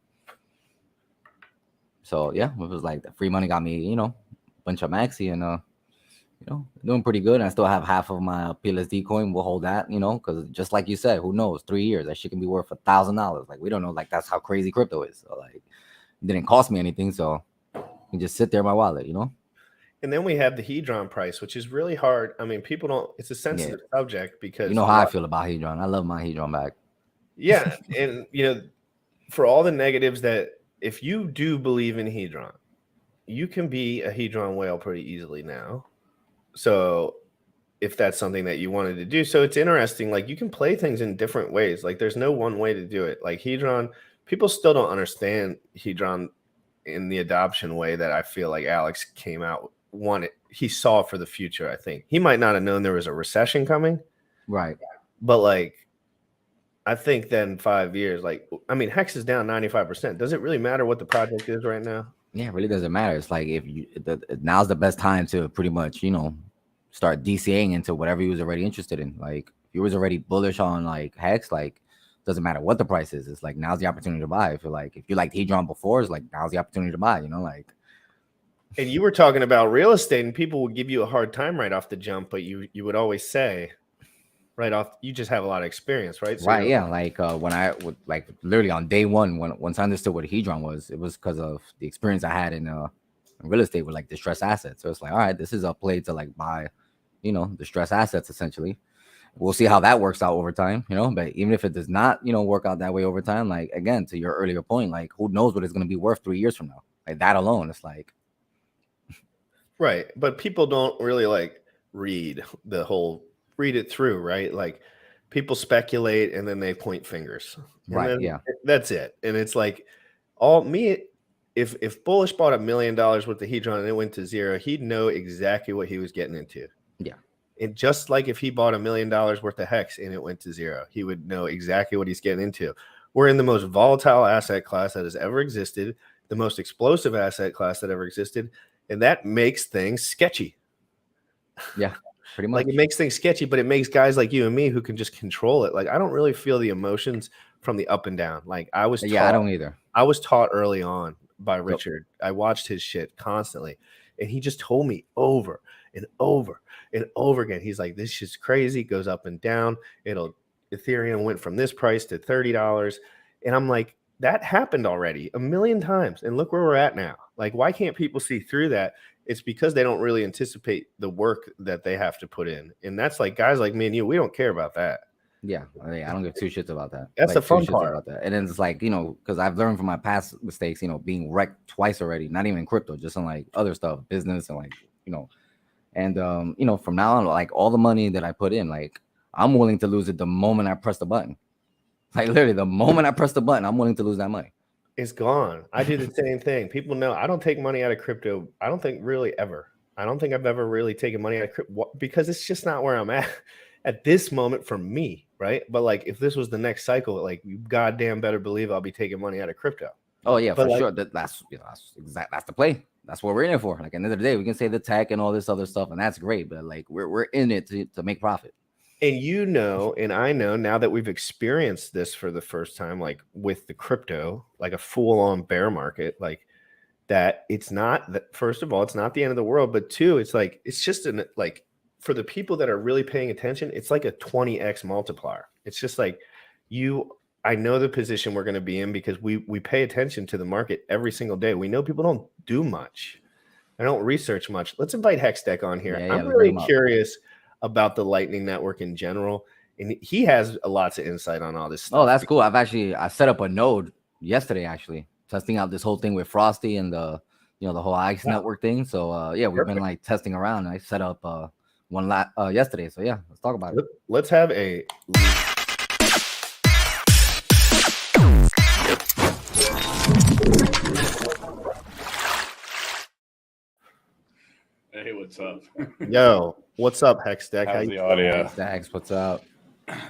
So, yeah, it was like the free money got me, a bunch of Maxi and, doing pretty good. And I still have half of my PLSD coin. We'll hold that, because just like you said, who knows, 3 years, that shit can be worth $1,000. Like, we don't know, like, that's how crazy crypto is. So, like, it didn't cost me anything. So, you just sit there in my wallet, And then we have the Hedron price, which is really hard. I mean, people don't, it's a sensitive subject because how I feel about Hedron. I love my Hedron bag. Yeah. And, for all the negatives that if you do believe in Hedron, you can be a Hedron whale pretty easily now. So if that's something that you wanted to do, so it's interesting. Like you can play things in different ways. Like there's no one way to do it. Like Hedron, people still don't understand Hedron in the adoption way that I feel like Alex came out. He saw for the future. I think he might not have known there was a recession coming, right? But like, I think then 5 years, like, I mean, Hex is down 95%. Does it really matter what the project is right now? Yeah, it really doesn't matter. It's like now's the best time to pretty much, start DCAing into whatever you was already interested in. Like if you was already bullish on like Hex, like doesn't matter what the price is. It's like now's the opportunity to buy. If you liked Hedron before, it's like now's the opportunity to buy. Like. And you were talking about real estate, and people would give you a hard time right off the jump, but you would always say, right off, you just have a lot of experience, right? So right, yeah. Like when I would like literally on day one, once I understood what a Hedron was, it was because of the experience I had in real estate with like distressed assets. So it's like, all right, this is a play to like buy, distressed assets essentially. We'll see how that works out over time, But even if it does not, work out that way over time, like again, to your earlier point, like who knows what it's going to be worth 3 years from now? Like that alone, it's like. Right. But people don't really like read it through, right? Like people speculate and then they point fingers. Right. Yeah. That's it. And it's like if Bullish bought $1 million worth of Hedron and it went to zero, he'd know exactly what he was getting into. Yeah. And just like if he bought $1 million worth of Hex and it went to zero, he would know exactly what he's getting into. We're in the most volatile asset class that has ever existed, the most explosive asset class that ever existed. And that makes things sketchy. Yeah, pretty much. Like it makes things sketchy, but it makes guys like you and me who can just control it. Like I don't really feel the emotions from the up and down. Like I was I don't either. I was taught early on by Richard. I watched his shit constantly. And he just told me over and over and over again. He's like, this shit's crazy, goes up and down. Ethereum went from this price to $30. And I'm like, that happened already a million times. And look where we're at now. Like, why can't people see through that? It's because they don't really anticipate the work that they have to put in. And that's like guys like me and you, we don't care about that. Yeah, I mean, I don't give two shits about that. That's the fun two shits part. about that. And then it's like, because I've learned from my past mistakes, being wrecked twice already, not even in crypto, just on like other stuff, business and and from now on, like all the money that I put in, like I'm willing to lose it the moment I press the button. Like literally the moment I press the button, I'm willing to lose that money. It's gone. I do the same thing. People know I don't take money out of crypto. I don't think really ever. I don't think I've ever really taken money out of crypto because it's just not where I'm at this moment for me, right? But like if this was the next cycle, like you goddamn better believe I'll be taking money out of crypto. Oh yeah, for sure. That's the play. That's what we're in it for. Like at the end of the day, we can say the tech and all this other stuff, and that's great. But like we're in it to make profit. And and I know now that we've experienced this for the first time, like with the crypto, like a full-on bear market, like that it's not that, first of all, it's not the end of the world, but two, it's like it's just like for the people that are really paying attention, it's like a 20x multiplier. It's just like I know the position we're going to be in because we pay attention to the market every single day. We know people don't do much. I don't research much. Let's invite Hextech on here. Yeah, I'm really curious about the Lightning Network in general. And he has lots of insight on all this stuff. Oh, that's cool. I set up a node yesterday, actually, testing out this whole thing with Frosty and the whole Ice Network thing. So we've been like testing around. And I set up one yesterday. So yeah, let's talk about it. Let's have a Hey, what's up? Yo, what's up, Hextech? How's the audio? Hex, what's up?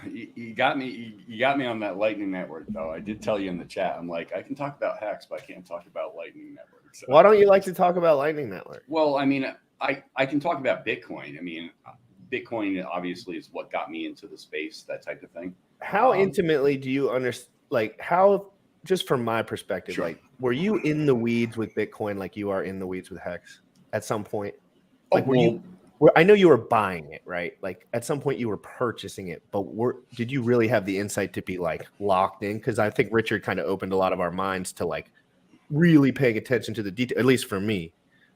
You got me. You got me on that Lightning Network, though. I did tell you in the chat. I'm like, I can talk about Hex, but I can't talk about Lightning Network. So. Why don't you like to talk about Lightning Network? Well, I mean, I can talk about Bitcoin. I mean, Bitcoin obviously is what got me into the space, that type of thing. How intimately do you understand? Like, how? Just from my perspective, like, were you in the weeds with Bitcoin like you are in the weeds with Hex at some point? Like, I know you were buying it, right? Like at some point you were purchasing it, but did you really have the insight to be like locked in? Because I think Richard kind of opened a lot of our minds to like really paying attention to the detail. At least for me,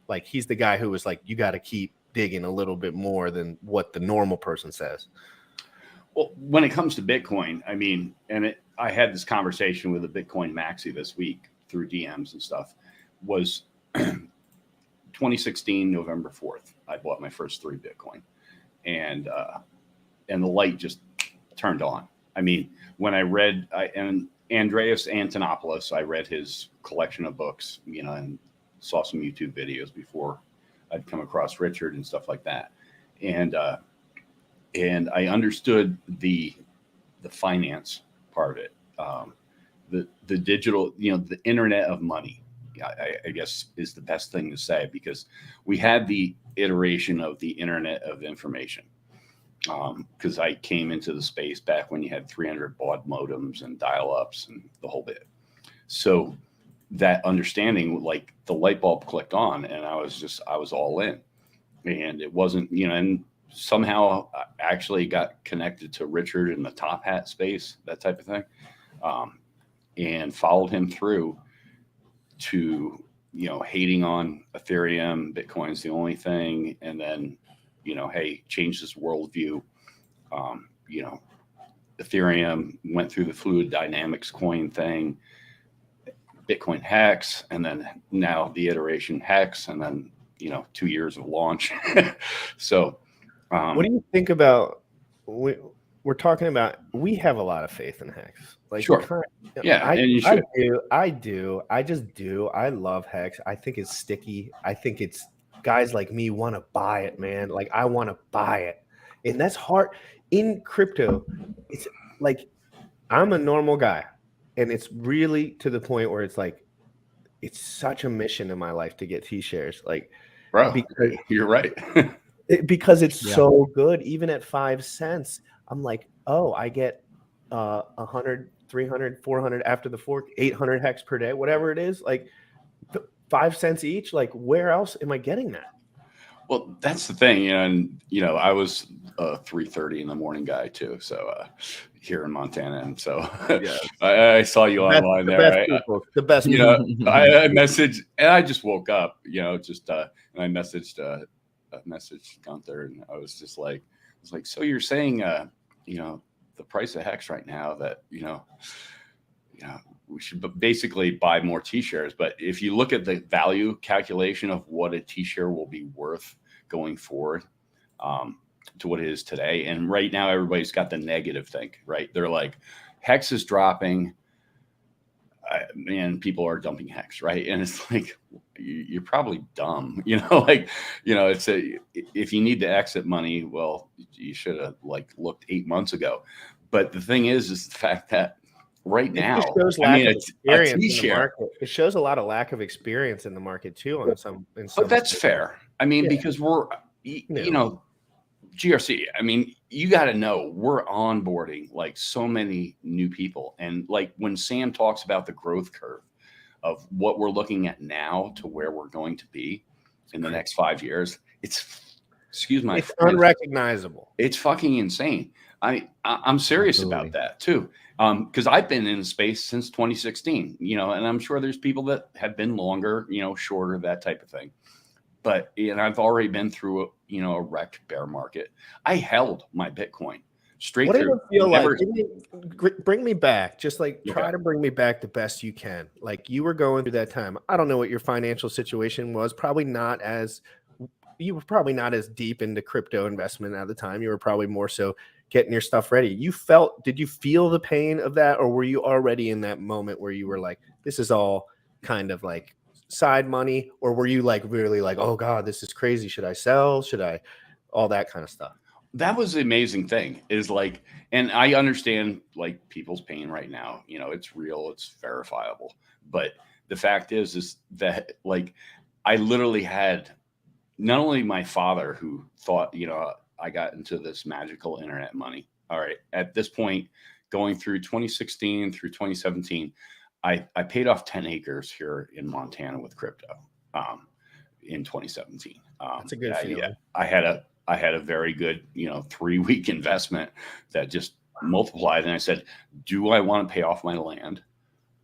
like he's the guy who was like, you got to keep digging a little bit more than what the normal person says. Well, when it comes to Bitcoin, I mean, I had this conversation with a Bitcoin maxi this week through DMs and stuff. Was 2016, November 4th, I bought my first 3 Bitcoin, and the light just turned on. I mean, when I read and Andreas Antonopoulos, I read his collection of books, and saw some YouTube videos before I'd come across Richard and stuff like that, and I understood the finance part of it, the digital, the internet of money. I guess is the best thing to say, because we had the iteration of the internet of information. Because I came into the space back when you had 300 baud modems and dial-ups and the whole bit. So that understanding, like the light bulb clicked on, and I was all in. And it wasn't, and somehow I actually got connected to Richard in the top hat space, that type of thing, and followed him through to hating on Ethereum, Bitcoin's the only thing, and then hey, change this worldview. Ethereum went through the fluid dynamics coin thing, Bitcoin Hex, and then now the iteration Hex, and then 2 years of launch. So what do you think about we're talking about? We have a lot of faith in Hex. Like, sure. Yeah, and you should. I do. I just do. I love Hex. I think it's sticky. I think it's guys like me want to buy it, man. Like, I want to buy it. And that's hard in crypto. It's like, I'm a normal guy, and it's really to the point where it's like, it's such a mission in my life to get T-shares. Like, bro, because you're right. because it's so good. Even at 5 cents, I'm like, oh, I get 100, 300, 400 after the fork, 800 hex per day, whatever it is, like 5 cents each. Like, where else am I getting that? Well, that's the thing, and I was a 3:30 in the morning guy too. So here in Montana, and so Yeah. I saw you online the there. best people, the best You people. know, I messaged, and I just woke up, and I messaged Gunther, and I was like, so you're saying, the price of Hex right now that, we should basically buy more T-shares. But if you look at the value calculation of what a T-share will be worth going forward, to what it is today, and right now everybody's got the negative think, right? They're like, Hex is dropping. And people are dumping Hex, right? And it's like, you're probably dumb, it's if you need to exit money, well, you should have looked 8 months ago. But the thing is the fact that right now, It shows lack of experience in the T-share. market. It shows a lot of lack of experience in the market too. But that's fair. I mean, because we're, GRC, I mean, you got to know we're onboarding so many new people. And when Sam talks about the growth curve of what we're looking at now to where we're going to be in the next 5 years, it's unrecognizable. It's fucking insane. I'm serious about that too. Because I've been in the space since 2016, and I'm sure there's people that have been longer, shorter, that type of thing. But I've already been through a wrecked bear market. I held my Bitcoin straight what through. What did it feel like? Bring me back. Just try to bring me back the best you can. You were going through that time. I don't know what your financial situation was. You were probably not as deep into crypto investment at the time. You were probably more so getting your stuff ready. Did you feel the pain of that, or were you already in that moment where you were like, this is all kind of side money, or were you really oh God, this is crazy, should I sell, all that kind of stuff? That was the amazing thing is and I understand people's pain right now, it's real, it's verifiable, but the fact is that I literally had not only my father who thought I got into this magical internet money. All right, at this point, going through 2016 through 2017, I paid off 10 acres here in Montana with crypto in 2017. That's a good feeling. Yeah, I had a very good 3-week investment that just multiplied, and I said, do I want to pay off my land,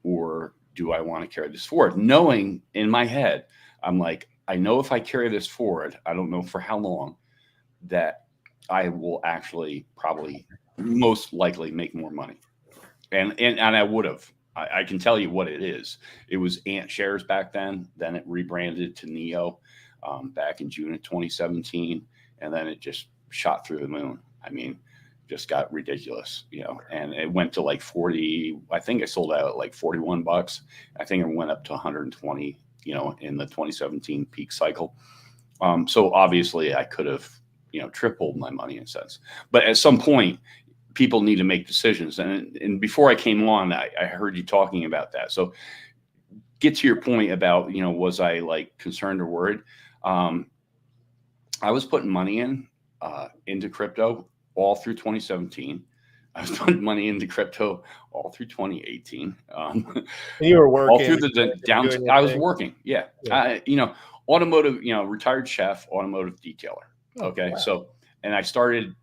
or do I want to carry this forward? Knowing in my head, I'm like, I know if I carry this forward, I don't know for how long, that I will actually probably most likely make more money, and I would have. I can tell you what it is. It was Ant Shares back then. Then it rebranded to Neo back in June of 2017. And then it just shot through the moon. I mean, just got ridiculous, and it went to 40. I think I sold out at $41. I think it went up to 120, in the 2017 peak cycle. So obviously I could have, tripled my money in a sense. But at some point, people need to make decisions. And before I came on, I heard you talking about that. So get to your point about, was I concerned or worried? I was putting money into crypto all through 2017. I was putting money into crypto all through 2018. You were working all through the down. I was working. Yeah. Automotive, retired chef, automotive detailer. Okay. Wow. So, and I started,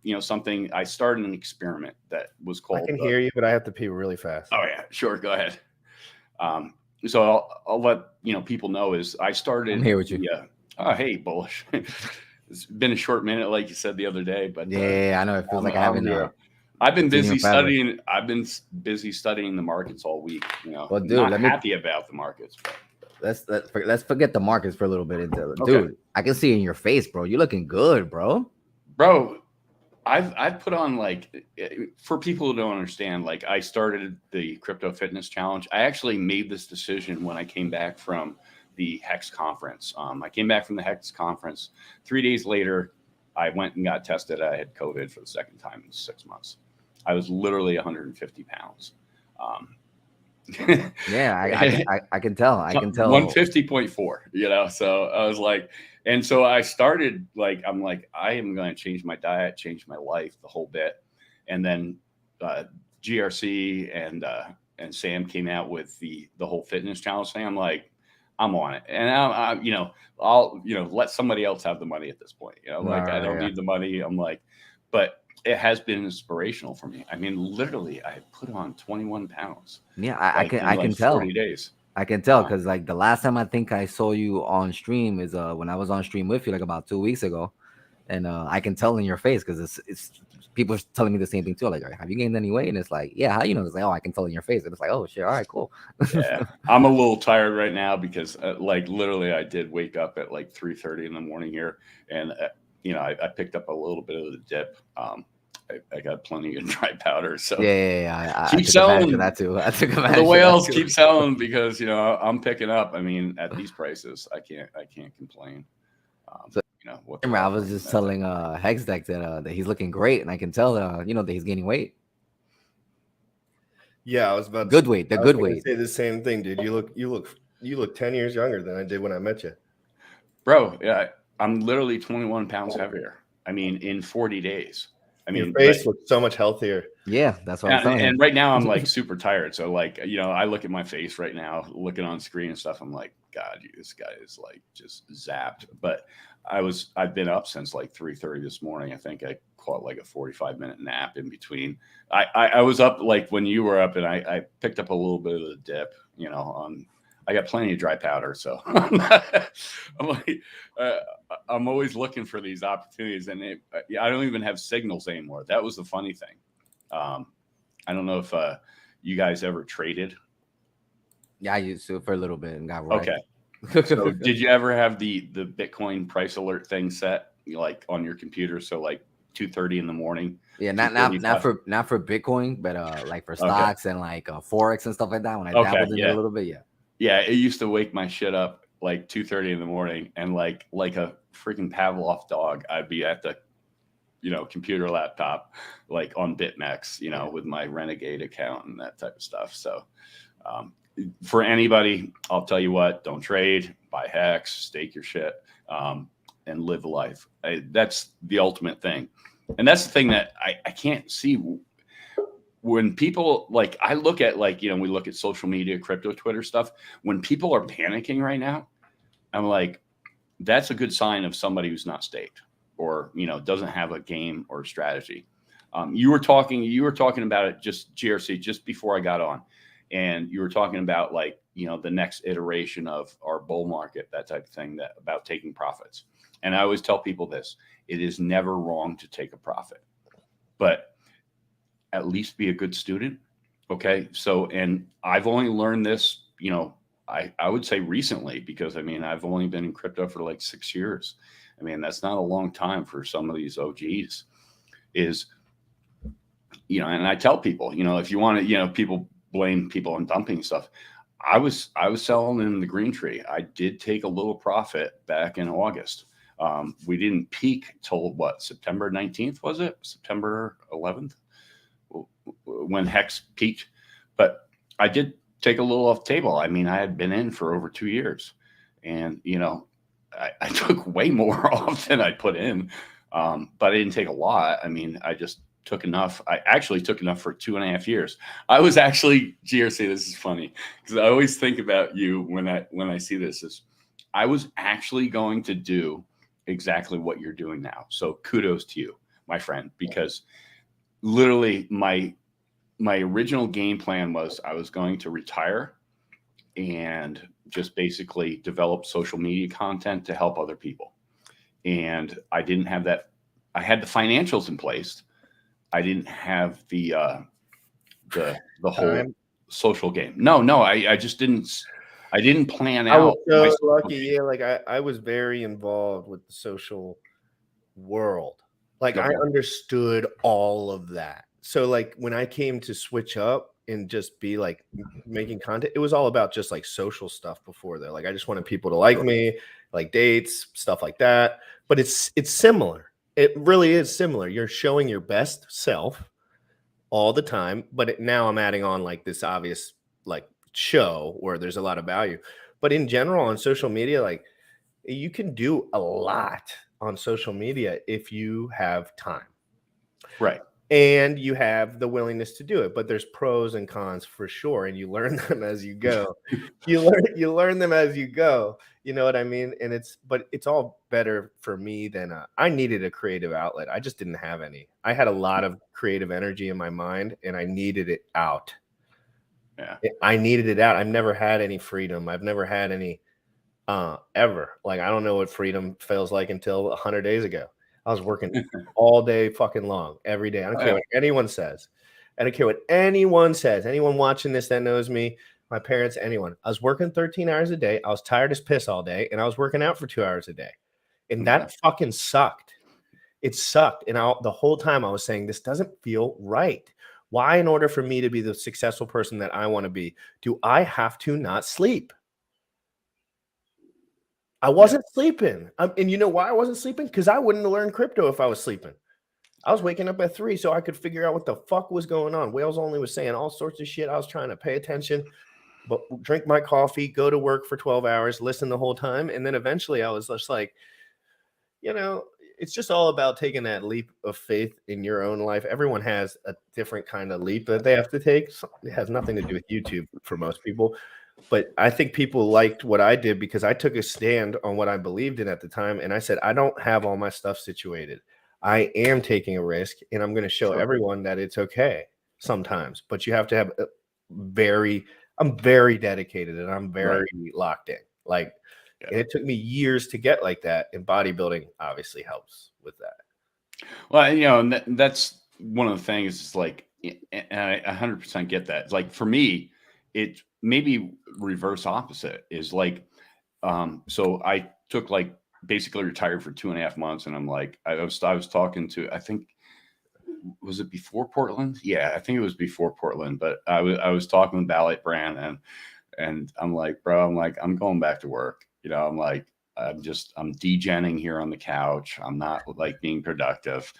I started an experiment that was called. I can hear you, but I have to pee really fast. Oh yeah, sure. Go ahead. So I'll let, people know is I started. I'm here with you. Yeah. Oh, hey, Bullish. It's been a short minute, like you said the other day, but yeah, I know it feels like I haven't. I've been busy studying. I've been busy studying the markets all week. Well, dude, not happy about the markets. But. Let's forget the markets for a little bit. Dude, I can see in your face, bro. You're looking good, bro. Bro, I've put on for people who don't understand. I started the Crypto Fitness Challenge. I actually made this decision when I came back from the Hex conference. I came back from the Hex conference. 3 days later, I went and got tested. I had COVID for the second time in 6 months. I was literally 150 pounds. Yeah, I can tell. I can tell. 150.4, so I was and so I started I'm I am going to change my diet, change my life, the whole bit. And then GRC and Sam came out with the whole fitness challenge thing. I'm like, I'm on it, and I'll let somebody else have the money at this point. Like I don't need the money. I'm like, but it has been inspirational for me. I mean, literally, I put on 21 pounds. Yeah, I can like tell. 40 days. I can tell because like the last time I think I saw you on stream is when I was on stream with you like about 2 weeks ago, and I can tell in your face because it's people are telling me the same thing too. Like, have you gained any weight? And it's like, yeah, how you know? It's like, oh, I can tell in your face. And it's like, oh shit, all right, cool. Yeah, I'm a little tired right now because like literally I did wake up at like 3:30 in the morning here, and I picked up a little bit of the dip. I got plenty of dry powder, so I keep took selling advantage of that too. I took advantage the of that whales. too. Keep selling because I'm picking up. I mean, at these prices, I can't complain. I was just telling Hexdeck that he's looking great, and I can tell that he's gaining weight. Yeah, I was about good weight. The good weight. Say the same thing, dude. You look 10 years younger than I did when I met you, bro. Yeah, I'm literally 21 pounds heavier. I mean, in 40 days. I mean, your face looks so much healthier. Yeah, that's what I'm saying. And right now I'm like super tired. So like, I look at my face right now, looking on screen and stuff. I'm like, God, this guy is like just zapped. But I've been up since like 3:30 this morning. I think I caught like a 45-minute nap in between. I was up like when you were up, and I picked up a little bit of the dip, I got plenty of dry powder. So I'm like, I'm always looking for these opportunities, and I don't even have signals anymore. That was the funny thing. I don't know if you guys ever traded. Yeah, I used to for a little bit and got right. Okay. So did you ever have the Bitcoin price alert thing set like on your computer? So like 2:30 in the morning. Yeah, not for Bitcoin, but like for stocks and like Forex and stuff like that. When I dabbled in it a little bit, yeah. Yeah, it used to wake my shit up like 2:30 in the morning, and like a freaking Pavlov dog, I'd be at the computer laptop, like on BitMEX, with my Renegade account and that type of stuff. So for anybody, I'll tell you what, don't trade, buy Hex, stake your shit, and live life. That's the ultimate thing. And that's the thing that I can't see when people like, I look at like, we look at social media, crypto, Twitter stuff. When people are panicking right now, I'm like, that's a good sign of somebody who's not staked or, doesn't have a game or strategy. You were talking about it just GRC just before I got on. And you were talking about like, the next iteration of our bull market, that type of thing, that about taking profits. And I always tell people this, it is never wrong to take a profit, but at least be a good student. Okay. So, and I've only learned this, I would say recently, because I've only been in crypto for like 6 years. That's not a long time for some of these OGs and I tell people, if you want to, people blame people on dumping stuff. I was selling in the green tree. I did take a little profit back in August. We didn't peak till September 19th, was it? September 11th when Hex peaked, but I did take a little off the table. I had been in for over 2 years, and, I took way more off than I put in. But I didn't take a lot. I just took enough. I actually took enough for 2.5 years. I was actually, GRC, this is funny because I always think about you when I see this, is I was actually going to do exactly what you're doing now. So kudos to you, my friend, because literally my original game plan was I was going to retire and just basically develop social media content to help other people. And I didn't have that. I had the financials in place. I didn't have the whole social game. No, I just didn't. I didn't plan out. I was so lucky. Yeah, like I was very involved with the social world. Like I understood all of that. So like when I came to switch up and just be like making content, it was all about just like social stuff before that. Like I just wanted people to like me, like dates, stuff like that. But it's similar. It really is similar. You're showing your best self all the time, but now I'm adding on like this obvious like show where there's a lot of value. But in general on social media, like you can do a lot on social media if you have time. Right. and you have the willingness to do it. But there's pros and cons for sure, and you learn them as you go. You learn them as you go. You know what I mean? And it's all better for me than I needed a creative outlet. I just didn't have any. I had a lot of creative energy in my mind, and I needed it out. Yeah. I needed it out. I've never had any freedom. I've never had any ever. Like, I don't know what freedom feels like until 100 days ago. I was working all day fucking long, every day. I don't care what anyone says. I don't care what anyone says. Anyone watching this that knows me, my parents, anyone. I was working 13 hours a day. I was tired as piss all day, and I was working out for 2 hours a day. And that fucking sucked. It sucked. And the whole time I was saying, this doesn't feel right. Why, in order for me to be the successful person that I want to be, do I have to not sleep? I wasn't sleeping. And you know why I wasn't sleeping? Because I wouldn't have learned crypto if I was sleeping. I was waking up at 3 so I could figure out what the fuck was going on. Wales Only was saying all sorts of shit. I was trying to pay attention, but drink my coffee, go to work for 12 hours, listen the whole time. And then eventually I was just like, it's just all about taking that leap of faith in your own life. Everyone has a different kind of leap that they have to take. It has nothing to do with YouTube for most people. But I think people liked what I did because I took a stand on what I believed in at the time. And I said, I don't have all my stuff situated. I am taking a risk, and I'm going to show everyone that it's okay sometimes. But you have to have I'm very dedicated, and I'm very locked in. Like, and it took me years to get like that. And bodybuilding obviously helps with that. Well, and that's one of the things. It's like, and I 100% get that. It's like, for me, it maybe reverse opposite is like, so I took basically retired for 2.5 months. And I'm like, I was talking to, I think, was it before Portland? Yeah, I think it was before Portland, but I was talking with Ballet Brand and I'm like, bro, I'm going back to work. I'm like, I'm degenning here on the couch. I'm not being productive.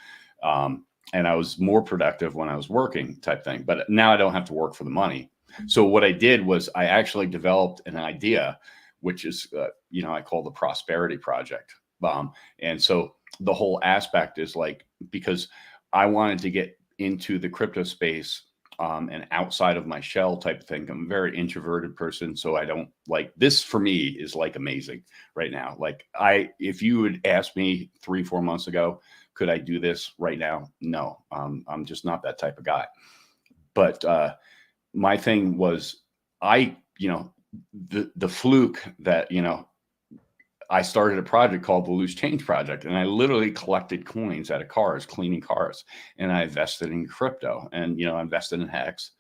And I was more productive when I was working type thing, but now I don't have to work for the money. So what I did was I actually developed an idea, which is, I call the Prosperity Project. And so the whole aspect is because I wanted to get into the crypto space and outside of my shell type of thing. I'm a very introverted person. So I don't this for me is amazing right now. If you would ask me 3-4 months ago, could I do this right now? No, I'm just not that type of guy. But my thing was the fluke that, I started a project called the Loose Change Project, and I literally collected coins out of cars, cleaning cars, and I invested in crypto, and I invested in Hex,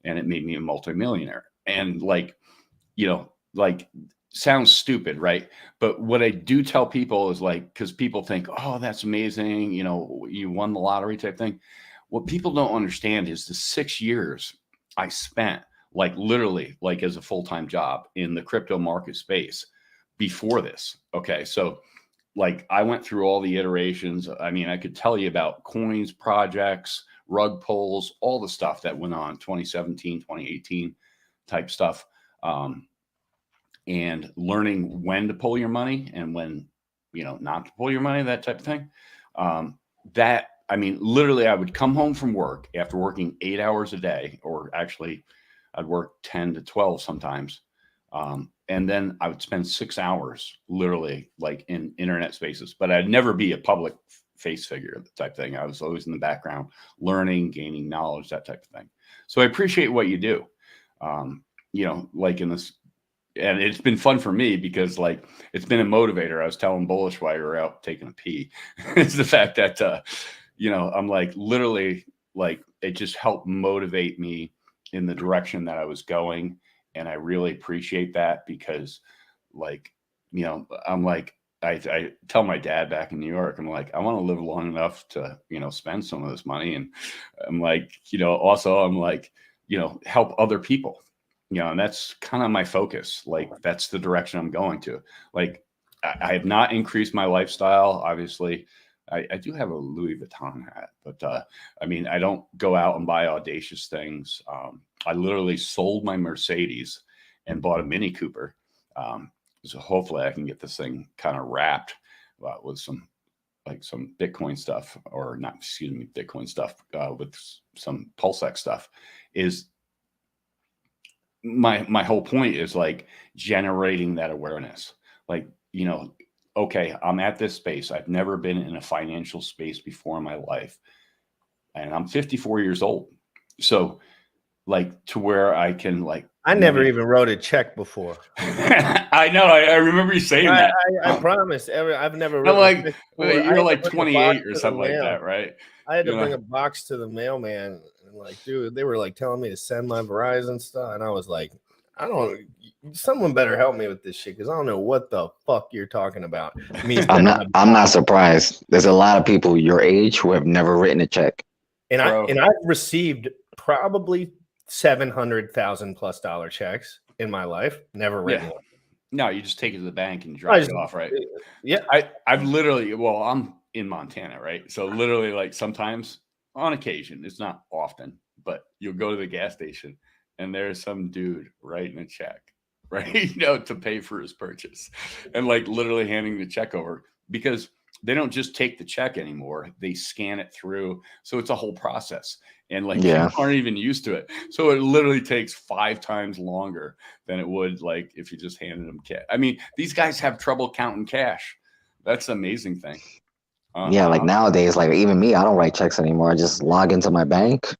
and it made me a multimillionaire. And sounds stupid, right? But what I do tell people is because people think, oh, that's amazing, you won the lottery type thing. What people don't understand is the 6 years I spent literally as a full-time job in the crypto market space before this. Okay. So I went through all the iterations. I mean, I could tell you about coins, projects, rug pulls, all the stuff that went on 2017, 2018 type stuff. And learning when to pull your money and when, not to pull your money, that type of thing. Literally I would come home from work after working 8 hours a day, or actually I'd work 10 to 12 sometimes. And then I would spend 6 hours literally in internet spaces, but I'd never be a public face figure type thing. I was always in the background, learning, gaining knowledge, that type of thing. So I appreciate what you do. In this, and it's been fun for me because it's been a motivator. I was telling Bullish while you were out taking a pee. It's the fact that, I'm literally it just helped motivate me in the direction that I was going. And I really appreciate that because I tell my dad back in New York, I'm I want to live long enough to, spend some of this money. And I'm also I'm help other people, and that's kind of my focus. That's the direction I'm going to. I have not increased my lifestyle. Obviously, I do have a Louis Vuitton hat, but I don't go out and buy audacious things. I literally sold my Mercedes and bought a Mini Cooper. So hopefully I can get this thing kind of wrapped with some like some Bitcoin stuff, or not, excuse me, Bitcoin stuff with some PulseX stuff, is my whole point is like generating that awareness. Like, you know, okay, I'm at this space. I've never been in a financial space before in my life. And I'm 54 years old. So like to where I can like, I never even wrote a check before. I know. I remember you saying that. I promise. I've never I'm written like, a check well, before. you're like 28 or something like mail. that, right? I had to You're bring like- a box to the mailman, and like, dude, they were like telling me to send my Verizon stuff, and I was like, someone better help me with this shit, because I don't know what the fuck you're talking about. I'm not surprised. There's a lot of people your age who have never written a check. And I've received probably $700,000+ checks in my life. Never written one. No, you just take it to the bank and drop it off, right? Yeah. I've literally, well, I'm in Montana, right? So literally, like sometimes on occasion, it's not often, but you'll go to the gas station and there's some dude writing a check, right? You know, to pay for his purchase, and like literally handing the check over, because they don't just take the check anymore. They scan it through. So it's a whole process. And like people aren't even used to it. So it literally takes 5 times longer than it would like if you just handed them cash. I mean, these guys have trouble counting cash. That's the amazing thing. Yeah, like nowadays, like even me, I don't write checks anymore. I just log into my bank,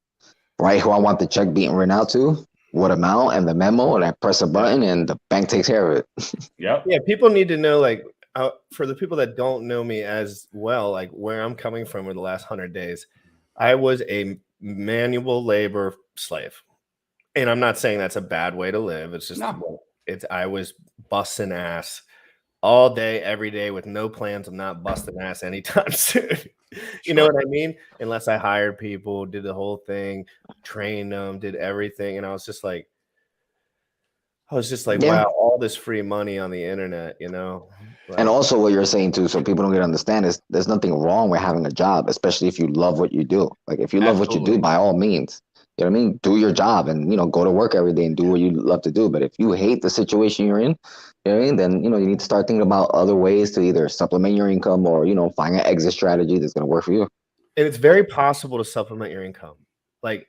write who I want the check being written out to, what amount, and the memo, and I press a button and the bank takes care of it. Yeah. People need to know, like, for the people that don't know me as well, like where I'm coming from in the last 100 days, I was a manual labor slave. And I'm not saying that's a bad way to live. It's just, I was busting ass all day, every day, with no plans of not busting ass anytime soon. You know what I mean? Unless I hired people, did the whole thing, trained them, did everything. And I was just like, wow, all this free money on the internet, you know? Like, and also what you're saying too, so people don't get to understand, is there's nothing wrong with having a job, especially if you love what you do. Like if you love what you do, by all means, you know what I mean? Do your job and, you know, go to work every day and do what you love to do. But if you hate the situation you're in, you know what I mean? Then, you know, you need to start thinking about other ways to either supplement your income or, you know, find an exit strategy that's going to work for you. And it's very possible to supplement your income. Like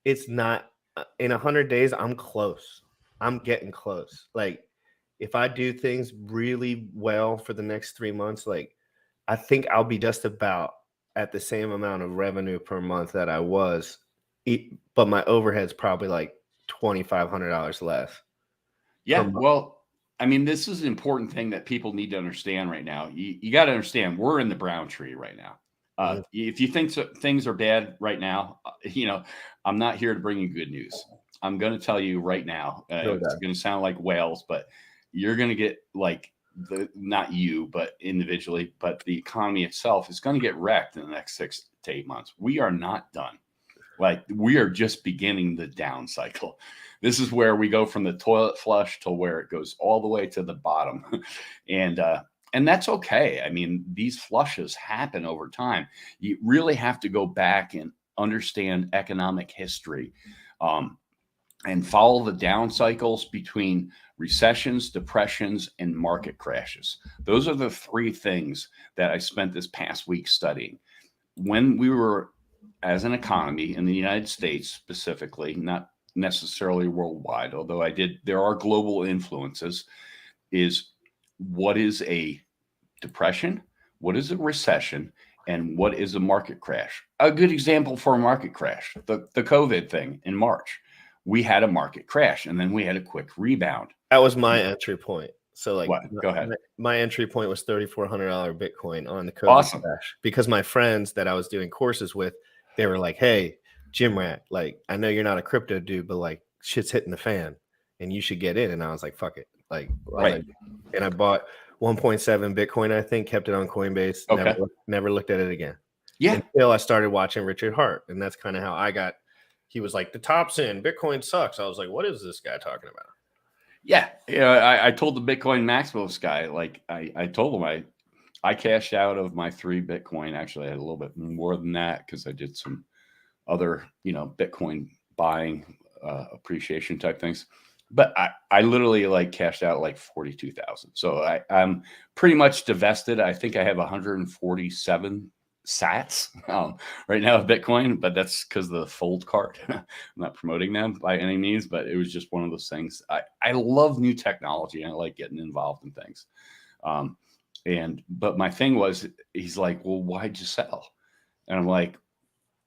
it's not in 100 days. I'm close. I'm getting close. Like if I do things really well for the next 3 months, like I think I'll be just about at the same amount of revenue per month that I was, but my overhead's probably like $2,500 less. Yeah. Well, I mean, this is an important thing that people need to understand right now. You got to understand we're in the brown tree right now. If you think things are bad right now, you know, I'm not here to bring you good news. I'm going to tell you right now, it's going to sound like whales, but you're going to get like not you, but individually, but the economy itself is going to get wrecked in the next 6 to 8 months. We are not done. Like we are just beginning the down cycle. This is where we go from the toilet flush to where it goes all the way to the bottom. And that's okay. I mean, these flushes happen over time. You really have to go back and understand economic history and follow the down cycles between recessions, depressions, and market crashes. Those are the 3 things that I spent this past week studying. When we were, as an economy in the United States specifically, not necessarily worldwide, although there are global influences, is what is a depression, what is a recession, and what is a market crash. A good example for a market crash, the COVID thing in March. We had a market crash and then we had a quick rebound. That was my entry point. So like, Go ahead. My entry point was $3,400 Bitcoin on the COVID crash, because my friends that I was doing courses with, they were like, hey, Jim Rat, like, I know you're not a crypto dude, but like shit's hitting the fan and you should get in. And I was like, fuck it. Like, and I bought 1.7 Bitcoin, I think, kept it on Coinbase. Okay. Never looked at it again. Yeah. Until I started watching Richard Hart. And that's kind of how I got, he was like, the top's in, Bitcoin sucks. I was like, what is this guy talking about? Yeah. I told the Bitcoin Maximalist guy, like I told him I cashed out of my 3 Bitcoin. Actually, I had a little bit more than that because I did some other, Bitcoin buying appreciation type things. but I literally like cashed out like 42,000. So I'm pretty much divested. I think I have 147 sats right now of Bitcoin, but that's because of the fold card. I'm not promoting them by any means, but it was just one of those things. I love new technology and I like getting involved in things. But my thing was, he's like, well, why'd you sell? And I'm like,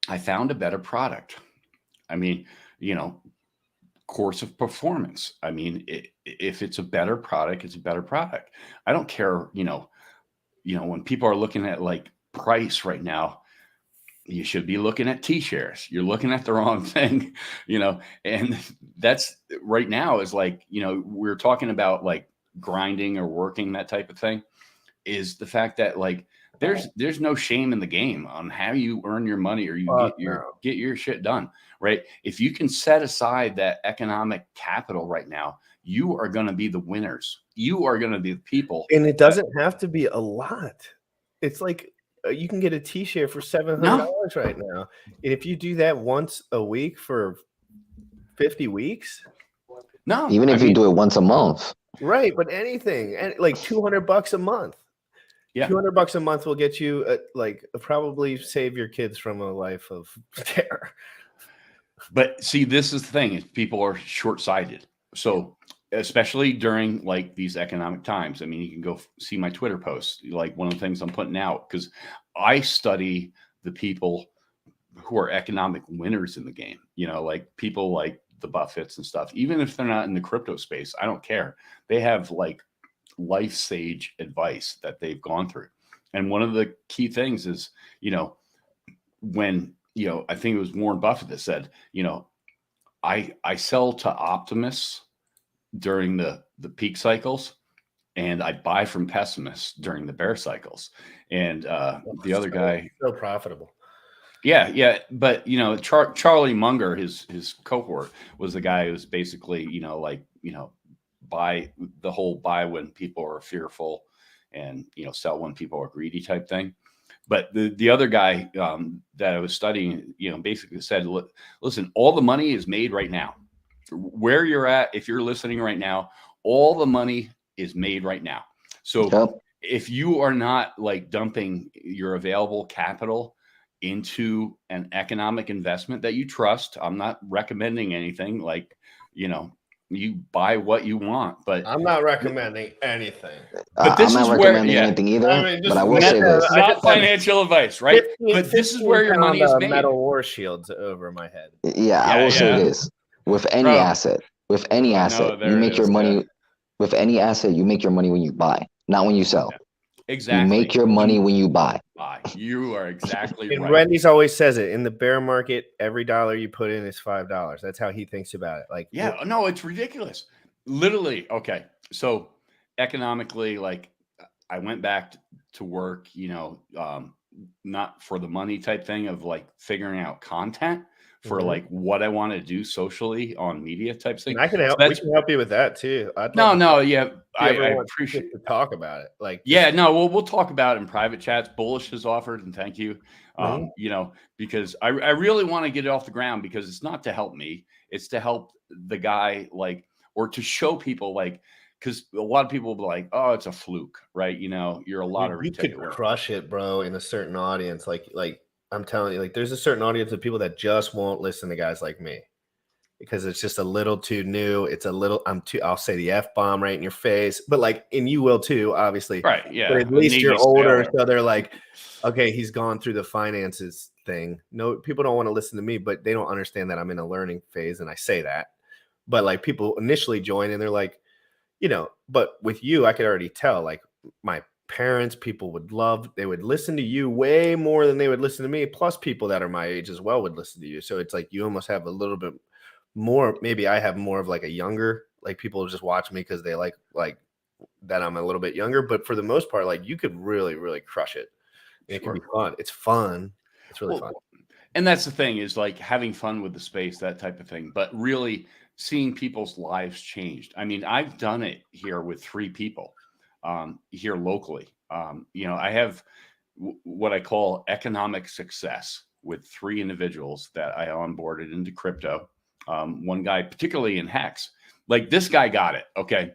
I found a better product. I mean, course of performance. I mean, if it's a better product, it's a better product. I don't care, when people are looking at like price right now, you should be looking at T-shares. You're looking at the wrong thing, and that's right now is like, we're talking about like grinding or working, that type of thing, is the fact that like there's no shame in the game on how you earn your money or you get your shit done, right? If you can set aside that economic capital right now, you are going to be the winners. You are going to be the people. And it doesn't have to be a lot. It's like you can get a T-shirt for $700 right now. And if you do that once a week for 50 weeks. No. Even if you do it once a month. Right. But anything, and like $200 a month. Yeah. $200 a month will get you probably save your kids from a life of terror. But see, this is the thing, is people are short-sighted. So especially during like these economic times, I mean, you can go see my Twitter posts, like one of the things I'm putting out, because I study the people who are economic winners in the game, like people like the Buffetts and stuff. Even if they're not in the crypto space, I don't care. They have like life sage advice that they've gone through. And one of the key things is, when, I think it was Warren Buffett that said, I sell to optimists during the peak cycles, and I buy from pessimists during the bear cycles. And the other guy, so profitable. Yeah. But, Charlie Munger, his cohort, was the guy who's basically, buy when people are fearful and, sell when people are greedy type thing. But the other guy that I was studying, basically said, listen, all the money is made right now. Where you're at, if you're listening right now, all the money is made right now. So if you are not like dumping your available capital into an economic investment that you trust, I'm not recommending anything, like, you buy what you want, but I'm not recommending anything. But this is where anything either. I mean, but I will say this: not financial advice, right? But this is where your money is made. Metal war shields over my head. Yeah, I will say this: with any asset, you make your money. With any asset, you make your money when you buy, not when you sell. Yeah. Exactly. You make your money when you buy. You are exactly and right. Randy's always says it. In the bear market, every dollar you put in is $5. That's how he thinks about it. Like, no, it's ridiculous. Literally. Okay. So economically, like, I went back to work, not for the money type thing of like figuring out content for like what I want to do socially on media type thing. And I can help. We can help you with that too. I appreciate to talk about it. Like, we'll talk about it in private chats. Bullish has offered, and thank you. Because I really want to get it off the ground, because it's not to help me. It's to help the guy, or to show people, because a lot of people will be like, oh, it's a fluke, right? You're a lot of you could crush it, bro, in a certain audience. Like I'm telling you, there's a certain audience of people that just won't listen to guys like me because it's just a little too new. It's a little, I'll say the F-bomb right in your face, but and you will too, obviously. Right. Yeah. But at least you're older. So they're like, okay, he's gone through the finances thing. No, people don't want to listen to me, but they don't understand that I'm in a learning phase. And I say that, but people initially join and they're like, but with you, I could already tell, my parents, people they would listen to you way more than they would listen to me. Plus people that are my age as well would listen to you. So it's like, you almost have a little bit more, maybe I have more of a younger, people just watch me because they like that I'm a little bit younger, but for the most part, you could really, really crush it. It can be fun. It's fun. It's really fun. And that's the thing, is having fun with the space, that type of thing, but really seeing people's lives changed. I mean, I've done it here with 3 people. Here locally, I have what I call economic success with 3 individuals that I onboarded into crypto. one guy, particularly in Hex, like this guy got it. Okay.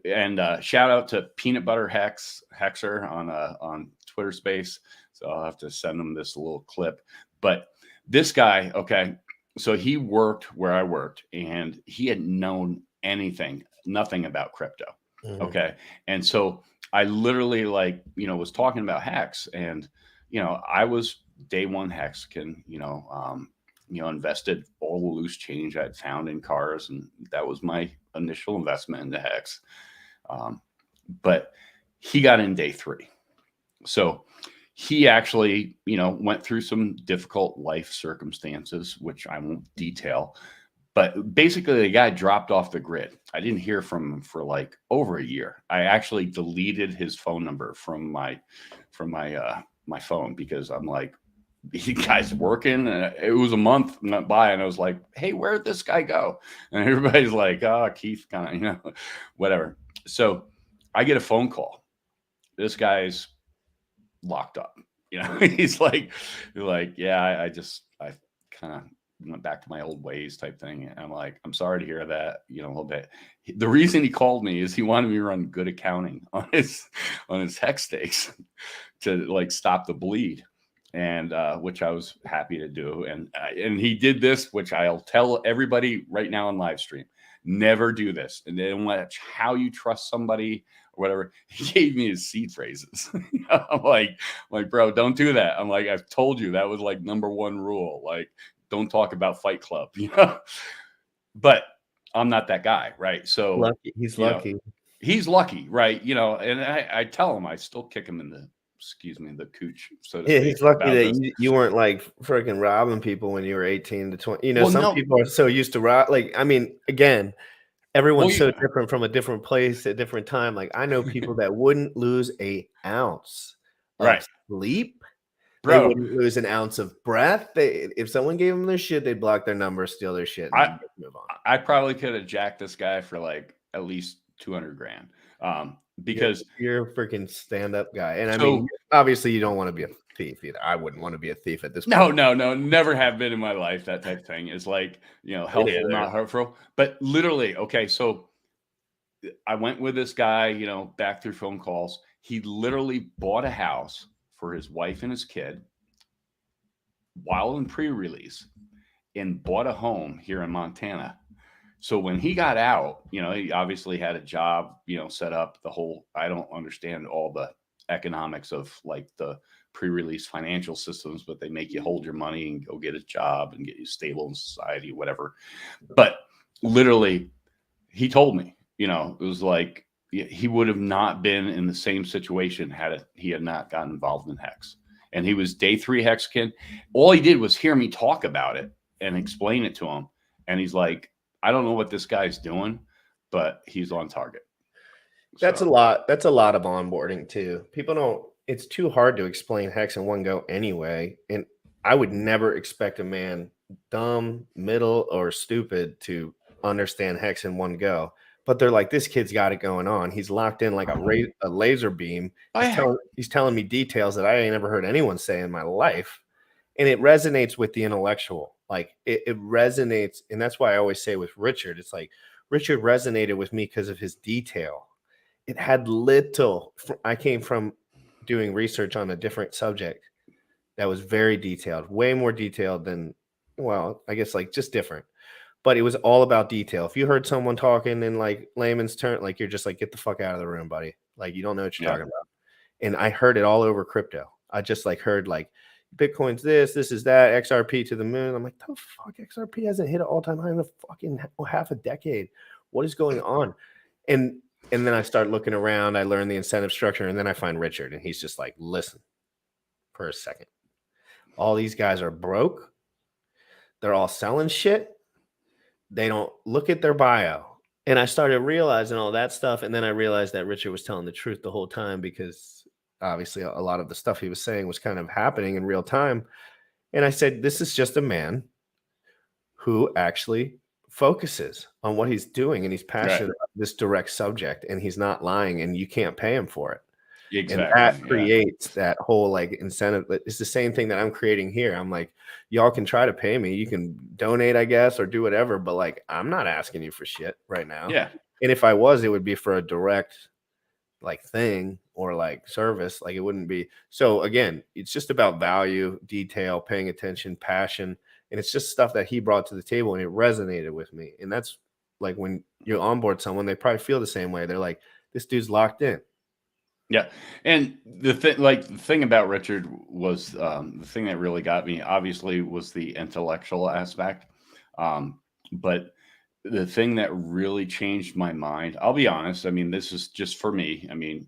And shout out to Peanut Butter Hexer on Twitter Space. So I'll have to send him this little clip. But this guy, okay, so he worked where I worked, and he had known nothing about crypto. Mhm. Okay. And so I literally was talking about Hex, and, I was day one Hexagon, invested all the loose change I'd found in cars. And that was my initial investment into Hex. But he got in day 3. So he actually, went through some difficult life circumstances, which I won't detail. But basically, the guy dropped off the grid. I didn't hear from him for like over a year. I actually deleted his phone number from my phone, because I'm like, the guy's working. And it was a month went by, and I was like, hey, where'd this guy go? And everybody's like, oh, Keith, kind of, whatever. So I get a phone call. This guy's locked up. He's like, yeah, I kind of went back to my old ways type thing. And I'm like, I'm sorry to hear that, a little bit. The reason he called me is he wanted me to run good accounting on his Hex stakes to like stop the bleed. And which I was happy to do. And he did this, which I'll tell everybody right now on live stream, never do this. And then watch how you trust somebody or whatever. He gave me his seed phrases. I'm like, bro, don't do that. I'm like, I've told you that was like number 1 rule. Like, don't talk about Fight Club, But I'm not that guy, right? So he's lucky. He's lucky, right? And I tell him, I still kick him in the cooch. So yeah, he's lucky that you weren't like freaking robbing people when you were 18 to 20. Some people are so used to rob. Like, I mean, again, everyone's so different from a different place at different time. Like, I know people that wouldn't lose an ounce of sleep. Bro. They wouldn't lose an ounce of breath. If someone gave them their shit, they'd block their number, steal their shit, and move on. I probably could have jacked this guy for like at least $200,000. Because you're a freaking stand-up guy. And I mean, obviously you don't want to be a thief either. I wouldn't want to be a thief at this point. No, never have been in my life. That type of thing is like, helpful, not hurtful. But literally, okay, so I went with this guy, back through phone calls. He literally bought a house for his wife and his kid while in pre-release, and bought a home here in Montana. So when he got out, he obviously had a job, set up the whole, I don't understand all the economics of like the pre-release financial systems, but they make you hold your money and go get a job and get you stable in society, whatever. But literally, he told me, it was like, he would have not been in the same situation he had not gotten involved in Hex. And he was day 3 Hexagon. All he did was hear me talk about it and explain it to him. And he's like, I don't know what this guy's doing, but he's on target. That's a lot. That's a lot of onboarding too. People don't, it's too hard to explain Hex in one go anyway. And I would never expect a man dumb, middle, or stupid to understand Hex in one go. But they're like, this kid's got it going on. He's locked in like a laser beam. He's telling me details that I ain't never heard anyone say in my life. And it resonates with the intellectual. Like it resonates. And that's why I always say with Richard, it's like Richard resonated with me because of his detail. It had little. I came from doing research on a different subject that was very detailed, way more detailed than, well, I guess like just different. But it was all about detail. If you heard someone talking in like layman's term, like you're just like, get the fuck out of the room, buddy. Like you don't know what you're talking about. And I heard it all over crypto. I just like heard like Bitcoin's this is that, XRP to the moon. I'm like, the fuck, XRP hasn't hit an all-time high in a fucking half a decade. What is going on? And then I start looking around. I learn the incentive structure, and then I find Richard, and he's just like, listen, for a second. All these guys are broke. They're all selling shit. They don't look at their bio. And I started realizing all that stuff, and then I realized that Richard was telling the truth the whole time, because obviously a lot of the stuff he was saying was kind of happening in real time. And I said, this is just a man who actually focuses on what he's doing, and he's passionate about this direct subject, and he's not lying, and you can't pay him for it. Exactly. And that creates that whole like incentive. It's the same thing that I'm creating here. I'm like, y'all can try to pay me. You can donate, I guess, or do whatever. But like, I'm not asking you for shit right now. Yeah. And if I was, it would be for a direct like thing or like service. Like it wouldn't be. So again, it's just about value, detail, paying attention, passion. And it's just stuff that he brought to the table and it resonated with me. And that's like when you onboard someone, they probably feel the same way. They're like, this dude's locked in. Yeah. And the thing about Richard was the thing that really got me obviously was the intellectual aspect. But the thing that really changed my mind, I'll be honest, I mean, this is just for me. I mean,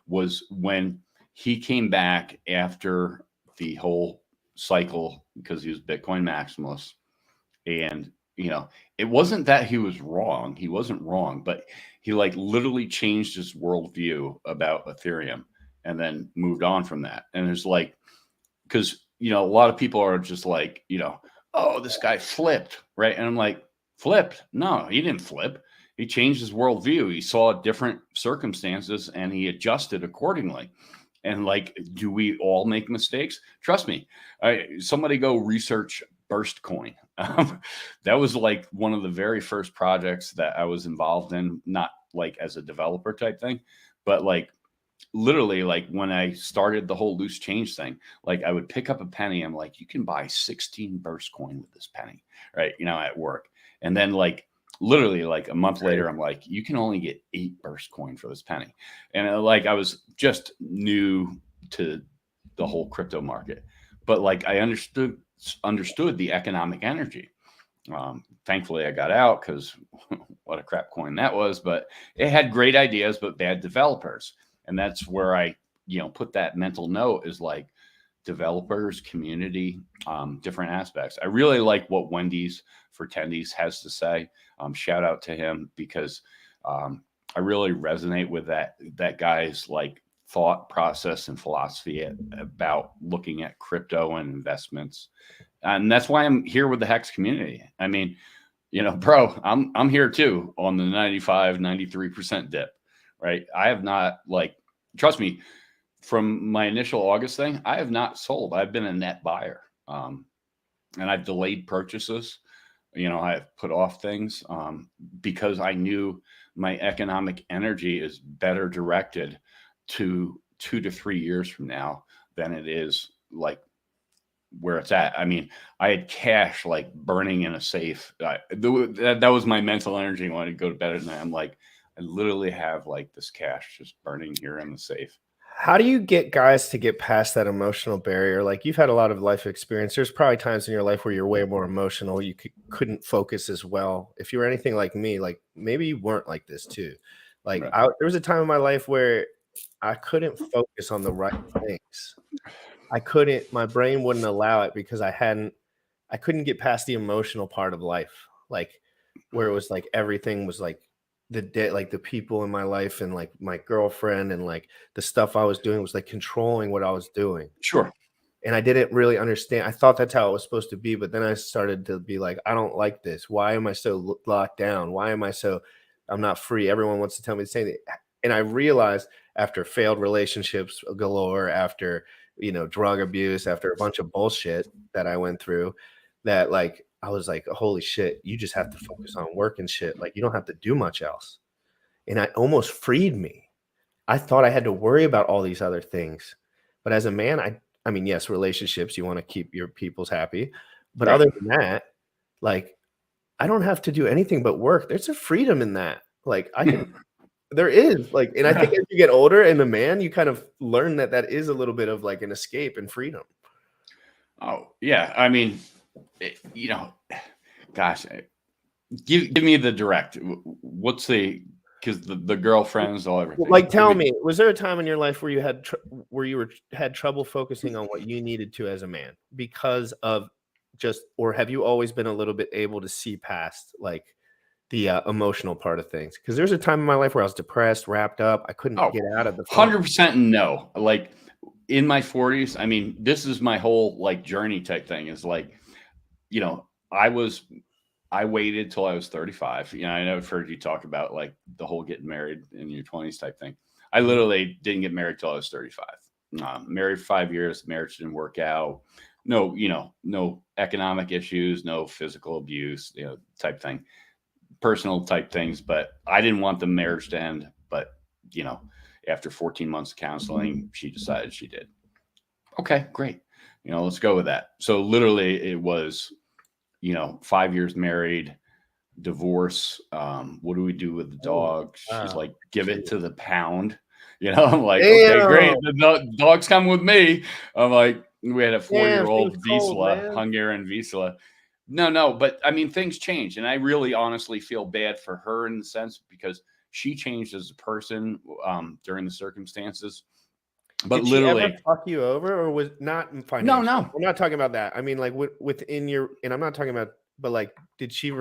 was when he came back after the whole cycle because he was Bitcoin maximalist. And, you know, it wasn't that he was wrong. He wasn't wrong, but he like literally changed his worldview about Ethereum and then moved on from that. And it's like, because, you know, a lot of people are just like, you know, oh, this guy flipped, right? And I'm like, flipped? No, he didn't flip. He changed his worldview. He saw different circumstances and he adjusted accordingly. And like, do we all make mistakes? Trust me. Somebody go research Burst Coin. That was like one of the very first projects that I was involved in, not like as a developer type thing, but like literally like when I started the whole loose change thing, like I would pick up a penny. I'm like, you can buy 16 Burst Coin with this penny, right? You know, at work. And then like literally like a month later, I'm like, you can only get 8 Burst Coin for this penny. And like, I was just new to the whole crypto market, but like I understood the economic energy. Thankfully I got out because what a crap coin that was, but it had great ideas, but bad developers. And that's where I, you know, put that mental note is like developers, community, different aspects. I really like what Wendy's for Tendies has to say. Shout out to him because I really resonate with that guy's like thought process and philosophy about looking at crypto and investments. And that's why I'm here with the Hex community. I mean, you know, bro, I'm here too on the 95, 93% dip, right? I have not like, trust me, from my initial August thing, I have not sold. I've been a net buyer. And I've delayed purchases. You know, I've put off things because I knew my economic energy is better directed to 2 to 3 years from now than it is like where it's at. I mean, I had cash like burning in a safe. That was my mental energy when I go to bed at night. I'm like, I literally have like this cash just burning here in the safe. How do you get guys to get past that emotional barrier? Like you've had a lot of life experience. There's probably times in your life where you're way more emotional. You couldn't focus as well. If you were anything like me, like maybe you weren't like this too. Like Right. there was a time in my life where I couldn't focus on the right things. I couldn't, my brain wouldn't allow it because I couldn't get past the emotional part of life. Like where it was like everything was like like the people in my life and like my girlfriend and like the stuff I was doing was like controlling what I was doing. Sure. And I didn't really understand. I thought that's how it was supposed to be, but then I started to be like, I don't like this. Why am I so locked down? Why am I so, I'm not free. Everyone wants to tell me the same thing. And I realized after failed relationships galore, after, you know, drug abuse, after a bunch of bullshit that I went through, that like, I was like, holy shit, you just have to focus on work and shit. Like you don't have to do much else. And it almost freed me. I thought I had to worry about all these other things. But as a man, I mean, yes, relationships, you want to keep your people's happy. But other than that, like I don't have to do anything but work. There's a freedom in that. Like I can, there is like, and I think as you get older and a man, you kind of learn that is a little bit of like an escape and freedom. Oh yeah. I mean, you know, gosh, give me the direct. What's because the girlfriends, all everything. Like, tell me, was there a time in your life where you had had trouble focusing on what you needed to as a man because of or have you always been a little bit able to see past like the emotional part of things? Because there's a time in my life where I was depressed, wrapped up, I couldn't get out of the 100% no. Like in my 40s, I mean, this is my whole like journey type thing is like, you know, I waited till I was 35. You know, I know I've heard you talk about like the whole getting married in your 20s type thing. I literally didn't get married till I was 35. Married for 5 years, marriage didn't work out. No, no economic issues, no physical abuse, type thing, personal type things. But I didn't want the marriage to end. But, after 14 months of counseling, she decided she did. Okay, great. Let's go with that. So literally it was, 5 years married, divorce. What do we do with the dog? She's like, give it to the pound. I'm like, okay, great. The dog's come with me. I'm like, we had a 4-year-old Vizsla, Hungarian Vizsla. No, but I mean, things change. And I really honestly feel bad for her in the sense because she changed as a person during the circumstances. But did literally, she ever fuck you over, or was not financial? No. We're not talking about that. I mean, like within your, and I'm not talking about, but like, did you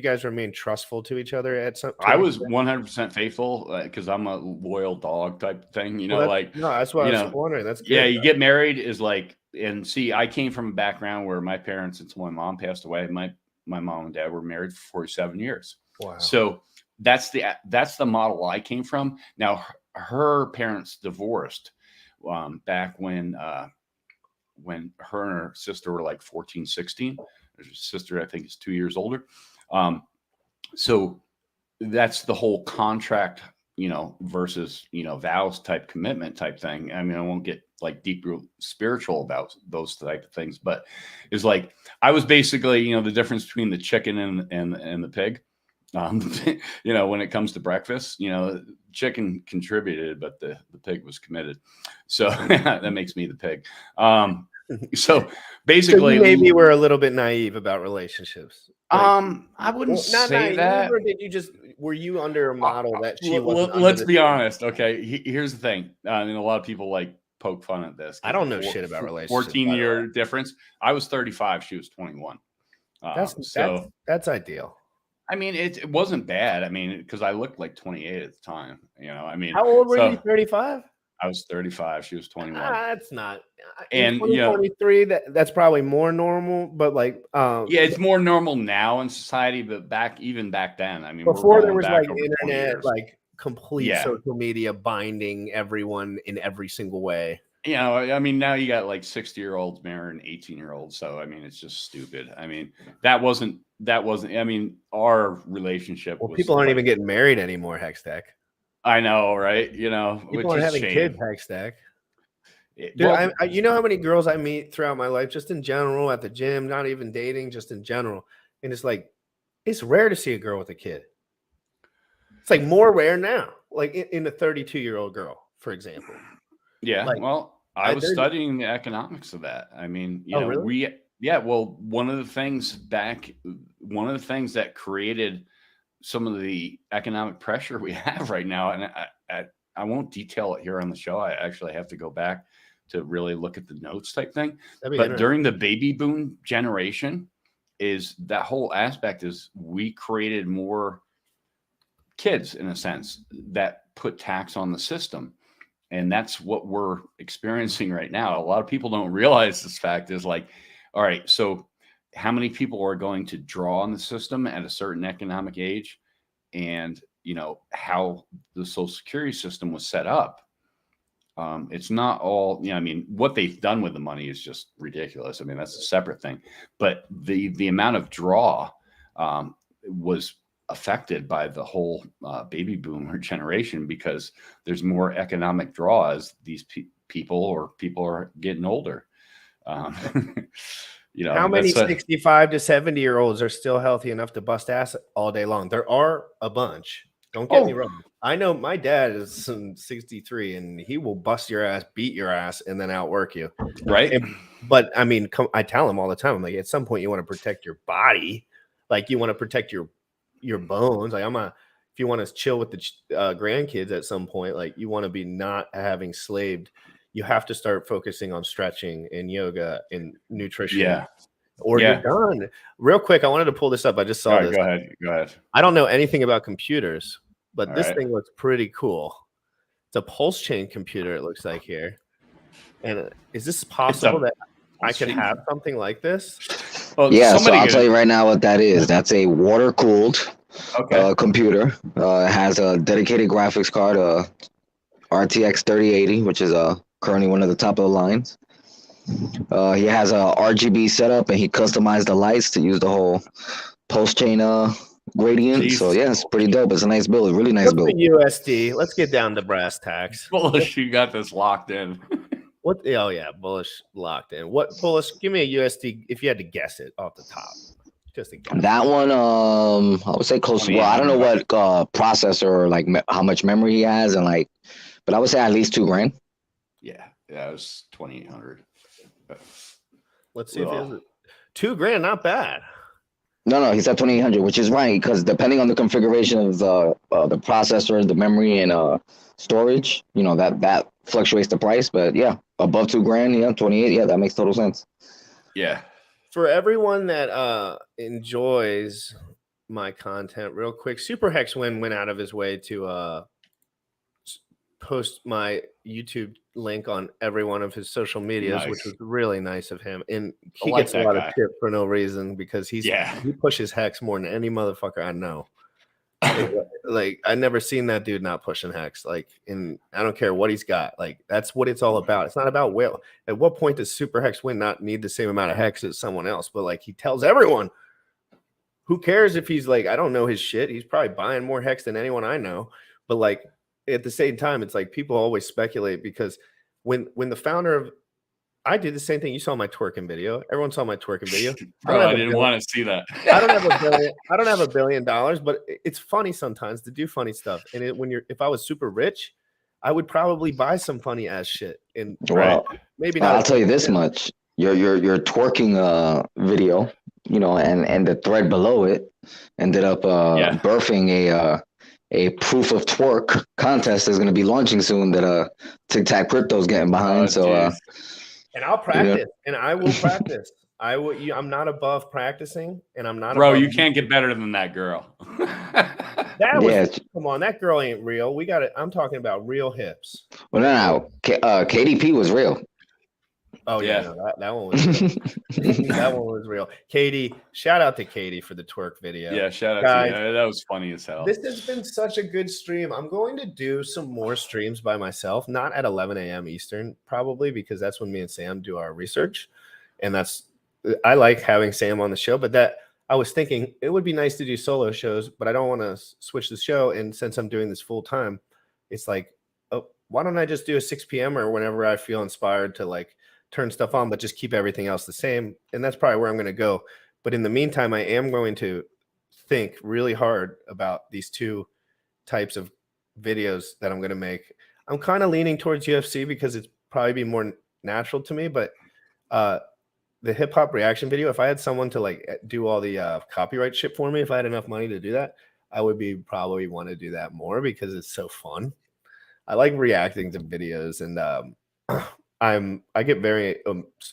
guys remain trustful to each other at some? I was 100% faithful because I'm a loyal dog type thing, no, that's what I was wondering. That's good. Yeah, you get married is like, and see, I came from a background where my parents, until my mom passed away, my mom and dad were married for 47 years. Wow. So that's the model I came from. Now her parents divorced back when her and her sister were like 14, 16. Her sister, I think, is 2 years older. So that's the whole contract, versus, vows type commitment type thing. I mean, I won't get like deep spiritual about those type of things, but it's like, I was basically, the difference between the chicken and the pig. When it comes to breakfast, chicken contributed, but the pig was committed. So that makes me the pig. So basically, maybe we're a little bit naive about relationships. I wouldn't say naive, that. Or were you under a model that she was? Let's be honest. Okay, here's the thing. And a lot of people like poke fun at this. I don't know shit about relationships. 14-year difference. I was 35. She was 21. That's ideal. I mean, it wasn't bad. I mean, because I looked like 28 at the time. I mean, how old were you? 35. I was 35. She was 21. That's not. And 23. That's probably more normal. But like, it's more normal now in society. But even back then, I mean, before there was like internet, like complete social media binding everyone in every single way. I mean, now you got like 60-year-olds marrying 18-year-olds. So, I mean, it's just stupid. I mean, that wasn't, I mean, our relationship. Well, people aren't even getting married anymore, Hextech. I know, right? People aren't having kids, Hextech. Dude, you know how many girls I meet throughout my life, just in general, at the gym, not even dating, just in general. And it's like, it's rare to see a girl with a kid. It's like more rare now, like in a 32-year-old girl, for example. Yeah. Like, well, I was studying the economics of that. I mean, really? Well, one of the things that created some of the economic pressure we have right now, and I won't detail it here on the show. I actually have to go back to really look at the notes type thing. But during the baby boom generation, is that whole aspect is we created more kids in a sense that put tax on the system. And that's what we're experiencing right now. A lot of people don't realize this fact is like, all right, so how many people are going to draw on the system at a certain economic age? And, how the Social Security system was set up. It's not all, I mean, what they've done with the money is just ridiculous. I mean, that's a separate thing. But the amount of draw was affected by the whole baby boomer generation because there's more economic draw as these people are getting older. How many 65 to 70-year-olds are still healthy enough to bust ass all day long? There are a bunch. Don't get me wrong. I know my dad is 63 and he will bust your ass, beat your ass, and then outwork you. Right. But I mean, I tell him all the time, I'm like, at some point you want to protect your body. Like you want to protect your bones. Like if you want to chill with the grandkids at some point, like you want to be not having slaved. You have to start focusing on stretching and yoga and nutrition. Yeah. Or you're done. Real quick, I wanted to pull this up. I just saw this. Go ahead. I don't know anything about computers, but this right. thing looks pretty cool. It's a pulse chain computer, it looks like here. And is this possible that I could have something like this? Well, yeah, so I'll tell you right now what that is. That's a water-cooled computer. It has a dedicated graphics card, RTX 3080, which is currently one of the top of the lines. He has a RGB setup, and he customized the lights to use the whole post chain gradient. So Jesus. yeah, it's pretty dope. It's a nice build, really nice What's build. the USD? Let's get down to brass tacks. Bullish, you got this locked in. What? Oh yeah, bullish locked in. What bullish? Give me a USD if you had to guess it off the top. Just a guess. That one, I would say close. Well, I don't know what processor or like how much memory he has, and like, but I would say at least $2,000. Yeah, it was 2,800. Let's see if he has it. $2,000, not bad. No, he said 2,800, which is right because depending on the configuration of the processor, the memory, and storage, you know that fluctuates the price. But yeah, above $2,000, yeah, 28, yeah, that makes total sense. Yeah. For everyone that enjoys my content, real quick, Super Hex went out of his way to post my YouTube link on every one of his social medias, which was really nice of him. And he gets a lot of shit for no reason because he pushes Hex more than any motherfucker I know. Like I never seen that dude not pushing Hex. Like, and I don't care what he's got. Like that's what it's all about. It's not about will. At what point does Super Hex win not need the same amount of Hex as someone else? But like he tells everyone, who cares if he's like, I don't know his shit. He's probably buying more Hex than anyone I know. But like at the same time, it's like people always speculate because when the founder of I did the same thing. You saw my twerking video. Everyone saw my twerking video. Bro, I didn't want to see that. I don't have $1 billion, but it's funny sometimes to do funny stuff. And if I was super rich, I would probably buy some funny ass shit. And maybe not. I'll tell you this much: your twerking video, you know, and the thread below it ended up birthing a proof of twerk contest is going to be launching soon that Tic Tac Crypto is getting behind. And I'll practice, and I will practice. I'm not above practicing, and I'm not. Bro, you can't get better than that girl. Come on, that girl ain't real. We got it. I'm talking about real hips. Well, no. KDP was real. Oh yeah, no, that one was real. That one was real. Katie, shout out to Katie for the twerk video. Yeah, shout out to you. That was funny as hell. This has been such a good stream. I'm going to do some more streams by myself, not at 11 a.m. Eastern, probably because that's when me and Sam do our research, and I like having Sam on the show. But that I was thinking it would be nice to do solo shows, but I don't want to switch the show. And since I'm doing this full time, it's like, oh, why don't I just do a 6 p.m. or whenever I feel inspired to like turn stuff on, but just keep everything else the same. And that's probably where I'm going to go. But in the meantime, I am going to think really hard about these two types of videos that I'm going to make. I'm kind of leaning towards UFC because it's probably be more natural to me. But the hip hop reaction video, if I had someone to like do all the copyright shit for me, if I had enough money to do that, I would probably want to do that more because it's so fun. I like reacting to videos, and I get very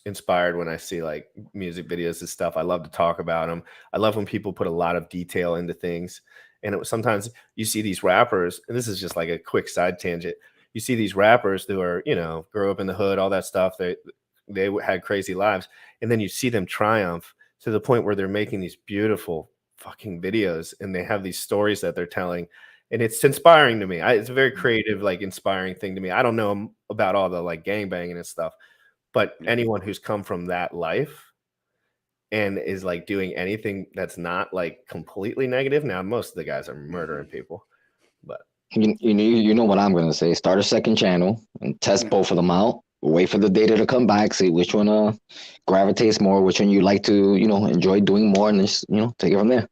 inspired when I see like music videos and stuff. I love to talk about them. I love when people put a lot of detail into things. And sometimes you see these rappers, and this is just like a quick side tangent. You see these rappers who are, you know, grew up in the hood, all that stuff. They had crazy lives. And then you see them triumph to the point where they're making these beautiful fucking videos, and they have these stories that they're telling. And it's inspiring to me. It's a very creative, like inspiring thing to me. I don't know about all the like gangbanging and stuff, but anyone who's come from that life and is like doing anything that's not like completely negative. Now, most of the guys are murdering people, but you know what I'm going to say. Start a second channel and test both of them out. Wait for the data to come back. See which one gravitates more, which one you like to, you know, enjoy doing more, and just, you know, take it from there.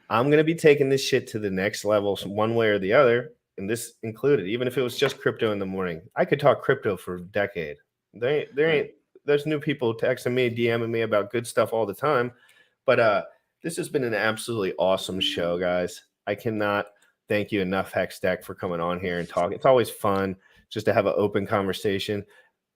I'm going to be taking this shit to the next level one way or the other, and this included, even if it was just crypto in the morning. I could talk crypto for a decade. There's new people texting me, DMing me about good stuff all the time. But this has been an absolutely awesome show, guys. I cannot thank you enough, Hextech, for coming on here and talking. It's always fun just to have an open conversation.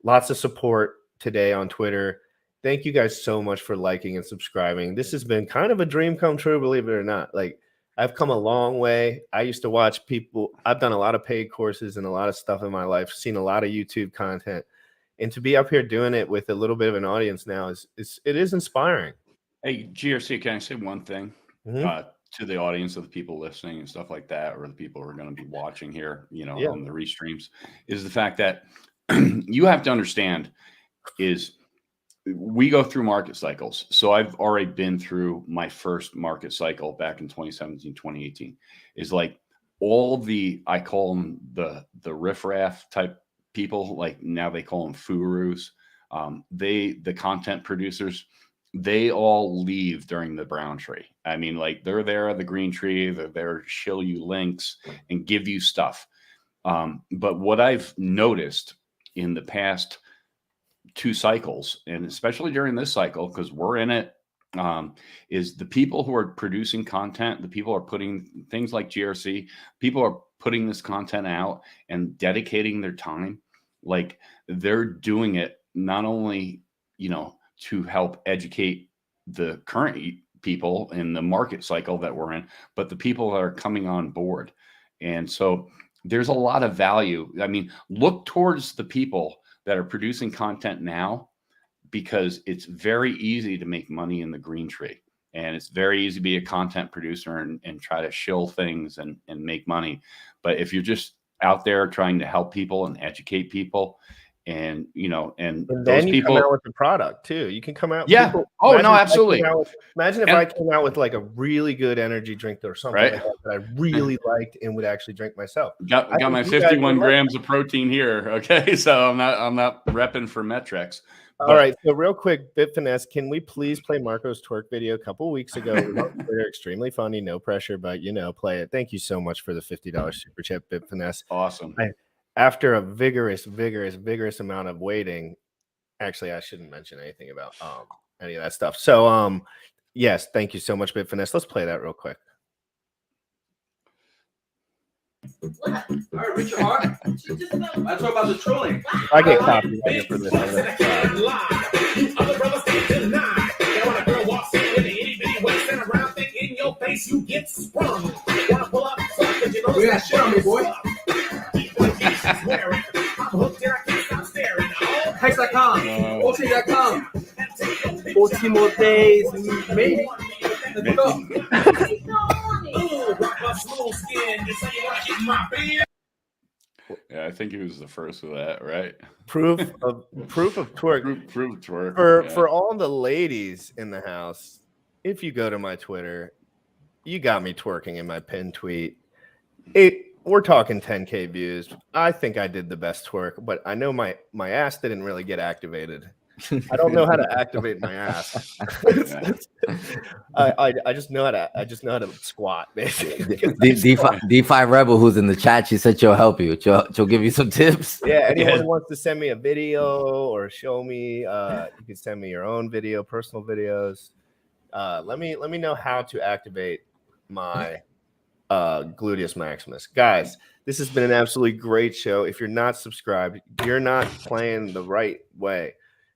Lots of support today on Twitter. Thank you guys so much for liking and subscribing. This has been kind of a dream come true, believe it or not. Like, I've come a long way. I used to watch people. I've done a lot of paid courses and a lot of stuff in my life, seen a lot of YouTube content. And to be up here doing it with a little bit of an audience now it is inspiring. Hey, GRC, can I say one thing? to the audience of the people listening and stuff like that, or the people who are going to be watching here, on the restreams, is the fact that you have to understand is we go through market cycles. So I've already been through my first market cycle back in 2017, 2018. Is like all the, I call them the riffraff type people, like now they call them furus. The content producers, they all leave during the brown tree. I mean, like they're there at the green tree, they're there to show you links and give you stuff. But what I've noticed in the past 2 cycles, and especially during this cycle, because we're in it, is the people who are producing content, the people who are putting things like GRC, people are putting this content out and dedicating their time. Like they're doing it not only, to help educate the current people in the market cycle that we're in, but the people that are coming on board. And so there's a lot of value. I mean, look towards the people that are producing content now, because it's very easy to make money in the green tree, and it's very easy to be a content producer and try to shill things and make money. But if you're just out there trying to help people and educate people, and and then those you people come out with the product too. You can come out. Yeah. People, Oh no, absolutely. Imagine if I came out with like a really good energy drink or something like that I really liked and would actually drink myself. Got my 51 grams of protein here. Okay, so I'm not repping for metrics. All right, so real quick, Bitfinesse, can we please play Marco's twerk video a couple of weeks ago? They're extremely funny, no pressure, but play it. Thank you so much for the $50 super chat, Bitfinesse. Awesome. After a vigorous amount of waiting, actually, I shouldn't mention anything about any of that stuff. So, yes, thank you so much, Bitfinesse. Let's play that real quick. All right, Richard Hart. I talk about the trolling. I get copyrighted for this. Other brothers can't deny. Now when a girl walks in with an itty bitty waist and a round thing in your face, you get sprung. Wanna pull up? We got shit on me, boy. I'm hooked and I can't stop staring. Hex.com. OT.com. 14 more days, maybe. Let's go. Yeah, I think he was the first of that, right? Proof of twerk. Proof of twerk. For all the ladies in the house, if you go to my Twitter, you got me twerking in my pinned tweet. We're talking 10K views. I think I did the best twerk, but I know my ass didn't really get activated. I don't know how to activate my ass. I just know how to squat, basically. DeFi Rebel, who's in the chat, she said she'll help you. She'll give you some tips. Yeah, anyone wants to send me a video or show me, you can send me your own video, personal videos. Let me know how to activate my gluteus maximus. Guys, this has been an absolutely great show. If you're not subscribed, you're not playing the right way.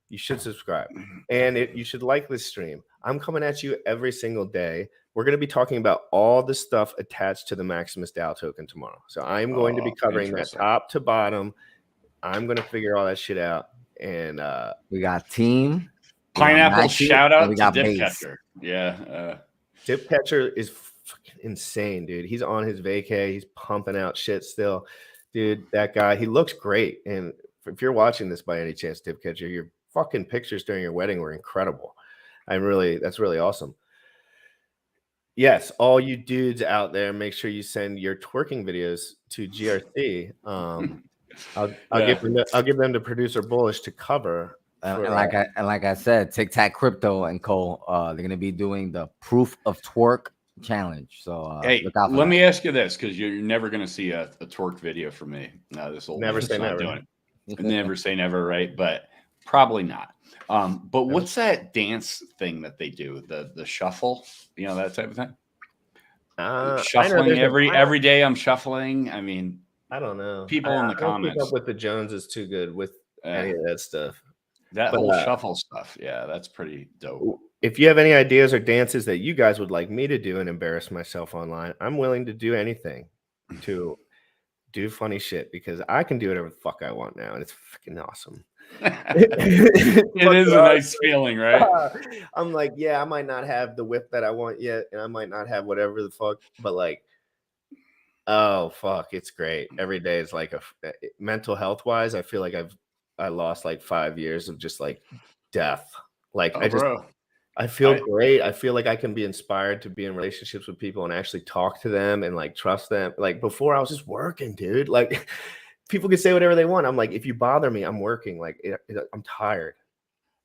You should subscribe, and you should like this stream. I'm coming at you every single day. We're going to be talking about all the stuff attached to the Maximus DAO token tomorrow. So I'm going to be covering that top to bottom. I'm going to figure all that shit out. And we got team Pineapple. Shout out to Dipcatcher. Yeah, Dipcatcher is fucking insane, dude. He's on his vacay. He's pumping out shit still, dude. That guy, he looks great. And if you're watching this by any chance, Dipcatcher, your fucking pictures during your wedding were incredible. That's really awesome. Yes, all you dudes out there, make sure you send your twerking videos to GRC. I'll give them to Producer Bullish to cover. Like I said, Tic Tac Crypto and Co. They're gonna be doing the Proof of Twerk challenge. So hey, let me ask you this, because you're never gonna see a twerk video from me. This will never say never. Doing it. Never say never, right? But probably not. But what's that dance thing that they do? The shuffle, that type of thing. Shuffling every day. I'm shuffling. I mean, I don't know. People in the comments. Keep up with the Joneses too good with any of that stuff. That whole shuffle stuff. Yeah, that's pretty dope. If you have any ideas or dances that you guys would like me to do and embarrass myself online, I'm willing to do anything to do funny shit because I can do whatever the fuck I want now, and it's fucking awesome. It is a nice feeling, right? I'm like, yeah, I might not have the whip that I want yet, and I might not have whatever the fuck, but like, oh fuck, it's great. Every day is like mental health wise. I feel like I lost like 5 years of just like death. Like I feel great. I feel like I can be inspired to be in relationships with people and actually talk to them and like trust them. Like before, I was just working, dude. Like people can say whatever they want. I'm like, if you bother me, I'm working. Like I'm tired.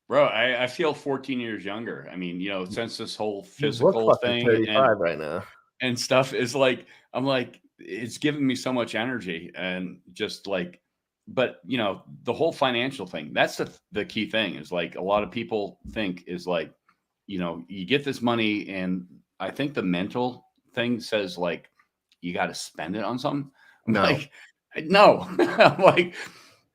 Bro, I feel 14 years younger. I mean, you know, since this whole You physical look thing 35 right now and stuff is like, I'm like, it's giving me so much energy and just like, but you know, the whole financial thing, that's the key thing is like a lot of people think is like, you know, you get this money and I think the mental thing says like, you got to spend it on something. I'm like, no, I'm like,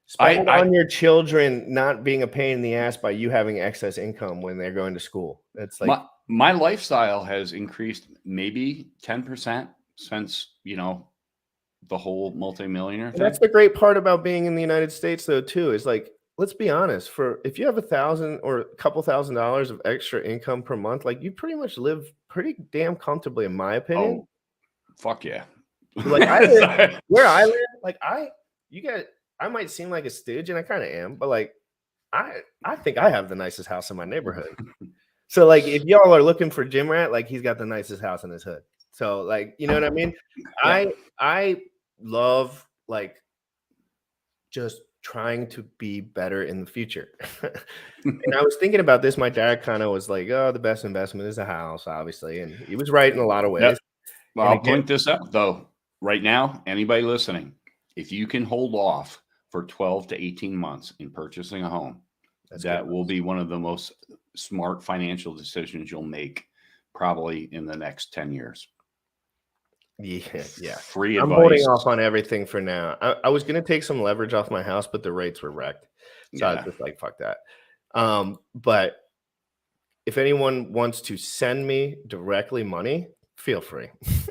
spend it on your children not being a pain in the ass by you having excess income when they're going to school. It's like my lifestyle has increased maybe 10% since, you know, the whole multimillionaire thing. That's the great part about being in the United States though, too, is like, let's be honest, if you have $1,000 or a couple $1,000s of extra income per month, like you pretty much live pretty damn comfortably, in my opinion. Oh, fuck yeah. Like where I live, like I might seem like a stooge, and I kind of am, but like I think I have the nicest house in my neighborhood. So like if y'all are looking for Gym Rat, like he's got the nicest house in his hood. So like, you know what I mean? Yeah. I love like just trying to be better in the future. And I was thinking about this. My dad kind of was like, oh, the best investment is a house, obviously. And he was right in a lot of ways. Yep. Well, I'll point this out though. Right now, anybody listening, if you can hold off for 12 to 18 months in purchasing a home, that will be one of the most smart financial decisions you'll make probably in the next 10 years. Yeah. Free advice. I'm holding off on everything for now. I was going to take some leverage off my house, but the rates were wrecked. So I was just like, fuck that. But if anyone wants to send me directly money, feel free.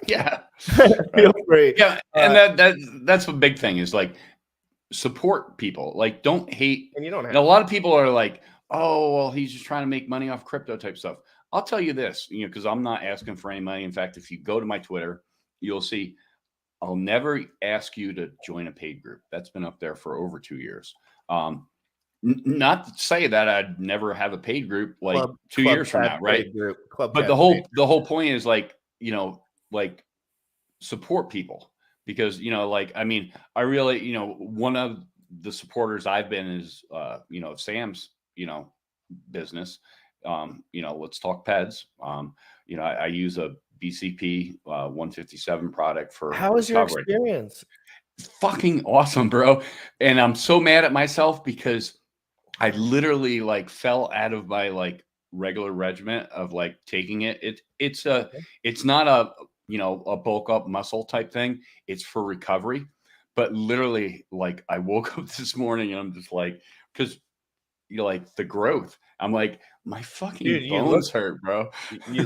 Yeah. Feel free. Yeah. And that's a big thing is like support people. Like don't hate. And you don't have a lot of people are like, oh, well, he's just trying to make money off crypto type stuff. I'll tell you this, you know, because I'm not asking for any money. In fact, if you go to my Twitter, you'll see I'll never ask you to join a paid group. That's been up there for over 2 years. Not to say that I'd never have a paid group like Club 2 years from now, right? But the whole point is like, you know, like support people because, you know, like, I mean, I really, you know, one of the supporters I've been is, you know, Sam's, you know, business. You know, let's talk peds. You know, I use a BCP 157 product for how was your experience? Fucking awesome, bro. And I'm so mad at myself because I literally like fell out of my like regular regimen of like taking it. It's not a, you know, a bulk up muscle type thing. It's for recovery. But literally, like I woke up this morning and I'm just like, because you know, like the growth. I'm like, my fucking bones hurt, bro. You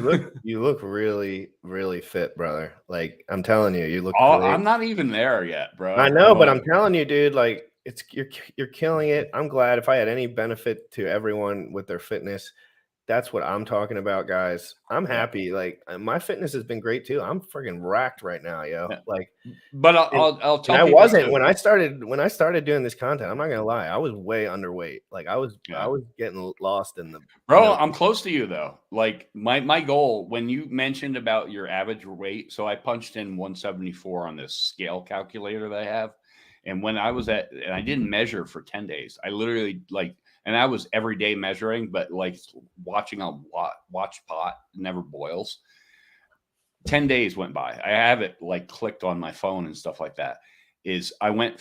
look really, really fit, brother. Like I'm telling you, you look. I'm not even there yet, bro. I know, but I'm telling you, dude. Like you're killing it. I'm glad. If I had any benefit to everyone with their fitness, that's what I'm talking about, guys. I'm happy. Like my fitness has been great too. I'm freaking racked right now, yo. Yeah. Like, but I'll tell you. I wasn't when I started doing this content. I'm not gonna lie. I was way underweight. Like I was getting lost in the. Bro, you know, I'm close to you though. Like my goal when you mentioned about your average weight, so I punched in 174 on this scale calculator that I have, and when I was and I didn't measure for 10 days. I literally like. And I was every day measuring, but like watching a watch pot never boils. 10 days went by. I have it like clicked on my phone and stuff like that. I went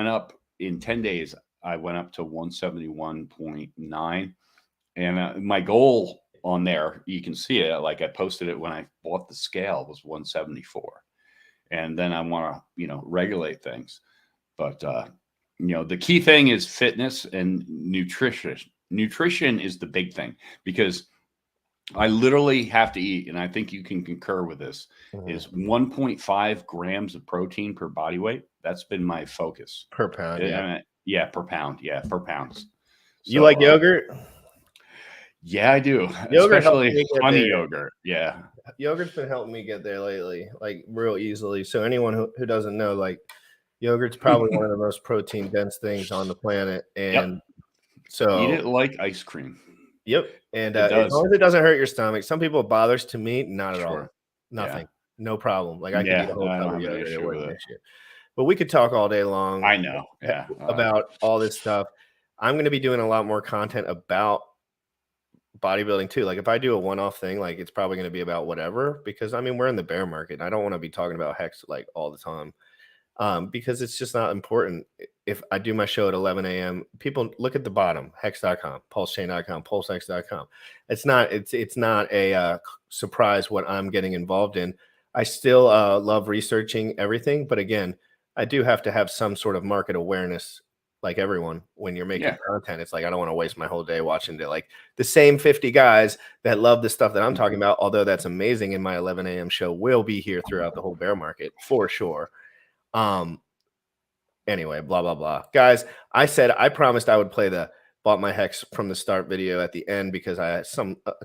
up in 10 days. I went up to 171.9. And my goal on there, you can see it. Like I posted it when I bought the scale was 174. And then I want to, you know, regulate things. But, you know, the key thing is fitness and nutrition. Nutrition is the big thing because I literally have to eat, and I think you can concur with this, is 1.5 grams of protein per body weight. That's been my focus. Per pound, yeah, per pound. Yeah, per pound. So, you like yogurt? Yeah, I do. Yogurt, especially honey yogurt. Yeah. Yogurt's been helping me get there lately, like real easily. So anyone who doesn't know, like yogurt's probably one of the most protein dense things on the planet. And so eat it like ice cream. Yep. And as long as it doesn't hurt your stomach. Some people it bothers. To me, not at all. Nothing. Yeah. No problem. Like I can eat a whole cup of yogurt. It wouldn't an issue. But we could talk all day long. I know. Yeah. About all this stuff. I'm going to be doing a lot more content about bodybuilding too. Like if I do a one-off thing, like it's probably going to be about whatever, because I mean, we're in the bear market. I don't want to be talking about Hex like all the time. Because it's just not important. If I do my show at 11 a.m., people look at the bottom, hex.com, pulsechain.com, pulsex.com. It's not a surprise what I'm getting involved in. I still love researching everything. But again, I do have to have some sort of market awareness like everyone when you're making content. It's like, I don't want to waste my whole day watching like the same 50 guys that love the stuff that I'm talking about. Although that's amazing. And my 11 a.m. show will be here throughout the whole bear market for sure. Anyway, blah, blah, blah. Guys, I promised I would play the Bought My Hex from the start video at the end because a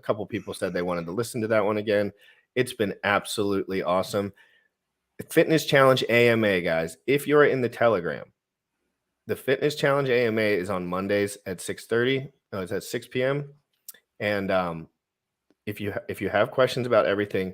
couple people said they wanted to listen to that one again. It's been absolutely awesome. Fitness Challenge AMA, guys. If you're in the Telegram, the Fitness Challenge AMA is on Mondays at 6:30. No, it's at 6 p.m. And if you have questions about everything,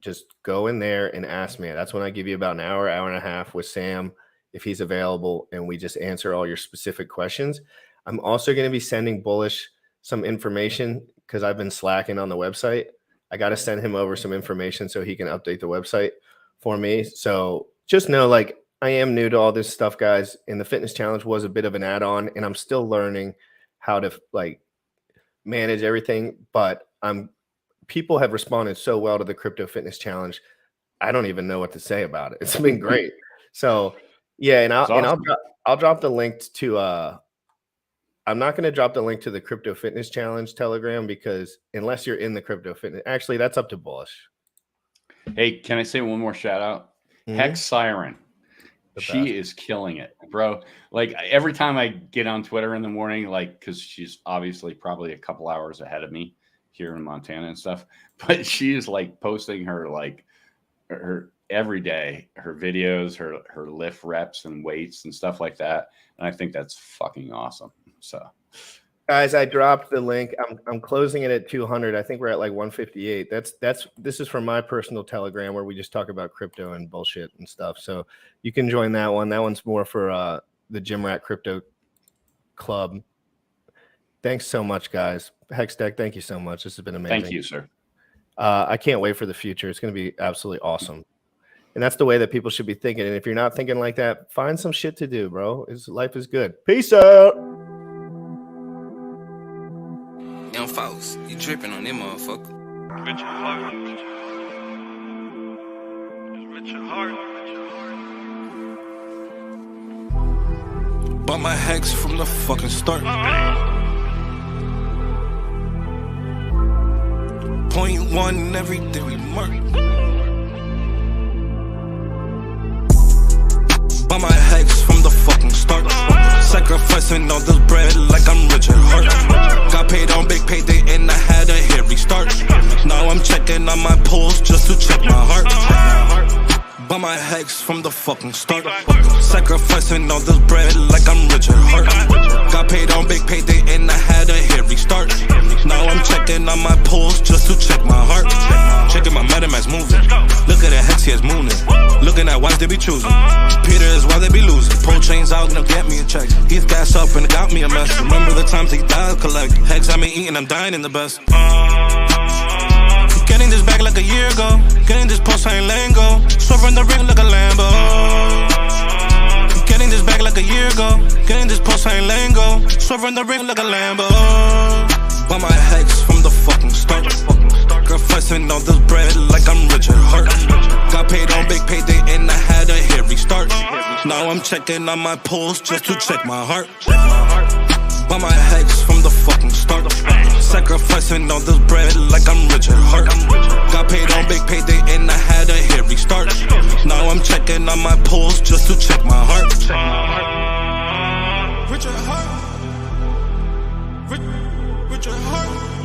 just go in there and ask me. That's when I give you about an hour and a half with Sam, if he's available, and we just answer all your specific questions. I'm also going to be sending Bullish some information because I've been slacking on the website. I got to send him over some information so he can update the website for me. So just know, like, I am new to all this stuff, guys, and the Fitness Challenge was a bit of an add-on, and I'm still learning how to like manage everything, but people have responded so well to the Crypto Fitness Challenge. I don't even know what to say about it. It's been great. So yeah, and I'll drop the link to I'm not going to drop the link to the Crypto Fitness Challenge Telegram because unless you're in the Crypto Fitness, actually that's up to Bullish. Hey, can I say one more shout out? Hex Siren. She is killing it, bro. Like every time I get on Twitter in the morning, like, cause she's obviously probably a couple hours ahead of me here in Montana and stuff, but she is like posting her every day, her videos, her lift reps and weights and stuff like that. And I think that's fucking awesome. So guys, I dropped the link. I'm closing it at 200. I think we're at like 158. This is from my personal Telegram where we just talk about crypto and bullshit and stuff. So you can join that one. That one's more for the Gym Rat Crypto Club. Thanks so much, guys. Hextech, thank you so much. This has been amazing. Thank you, sir. I can't wait for the future. It's going to be absolutely awesome. And that's the way that people should be thinking. And if you're not thinking like that, find some shit to do, bro. Life is good. Peace out. Young folks, you dripping on them motherfucker. Richard Heart. Richard Heart. Bought my Hex from the fucking start. Point one, everything we mark. Bought my Hex from the fucking start. Sacrificing all this bread like I'm Richard Hart. Got paid on big payday and I had a hit restart. Now I'm checking on my pulse just to check my heart. Bought my Hex from the fucking start. Sacrificing all this bread like I'm Richard Hart. Got paid on big payday and I had a hit restart. Now I'm checking on my pulse just to check my heart. Checking my MetaMask moving. Look at the Hex, he is mooning. Looking at wives they be choosing. Peter is why they be losing. Pro chains out, gonna get me a check. He's gas up and it got me a mess. Remember the times he died collect. Hex, I been eating, I'm dying in the best. Getting this back like a year ago. Getting this post, I ain't letting go. Swerving the ring like a Lambo. Getting this back like a year ago. Getting this post, I ain't letting go. Swerving the ring like a Lambo. Bought my Hex from the fucking start. Sacrificing all this bread like I'm Richard Hart. Got paid on big payday and I had a hit restart. Now I'm checking on my pulse just to check my heart. Bought my Hex from the fucking start. Sacrificing all this bread like I'm Richard Hart. Got paid on big payday and I had a hairy start. Now I'm checking on my pulse just to check my heart. Richard Hart. Richard Hart.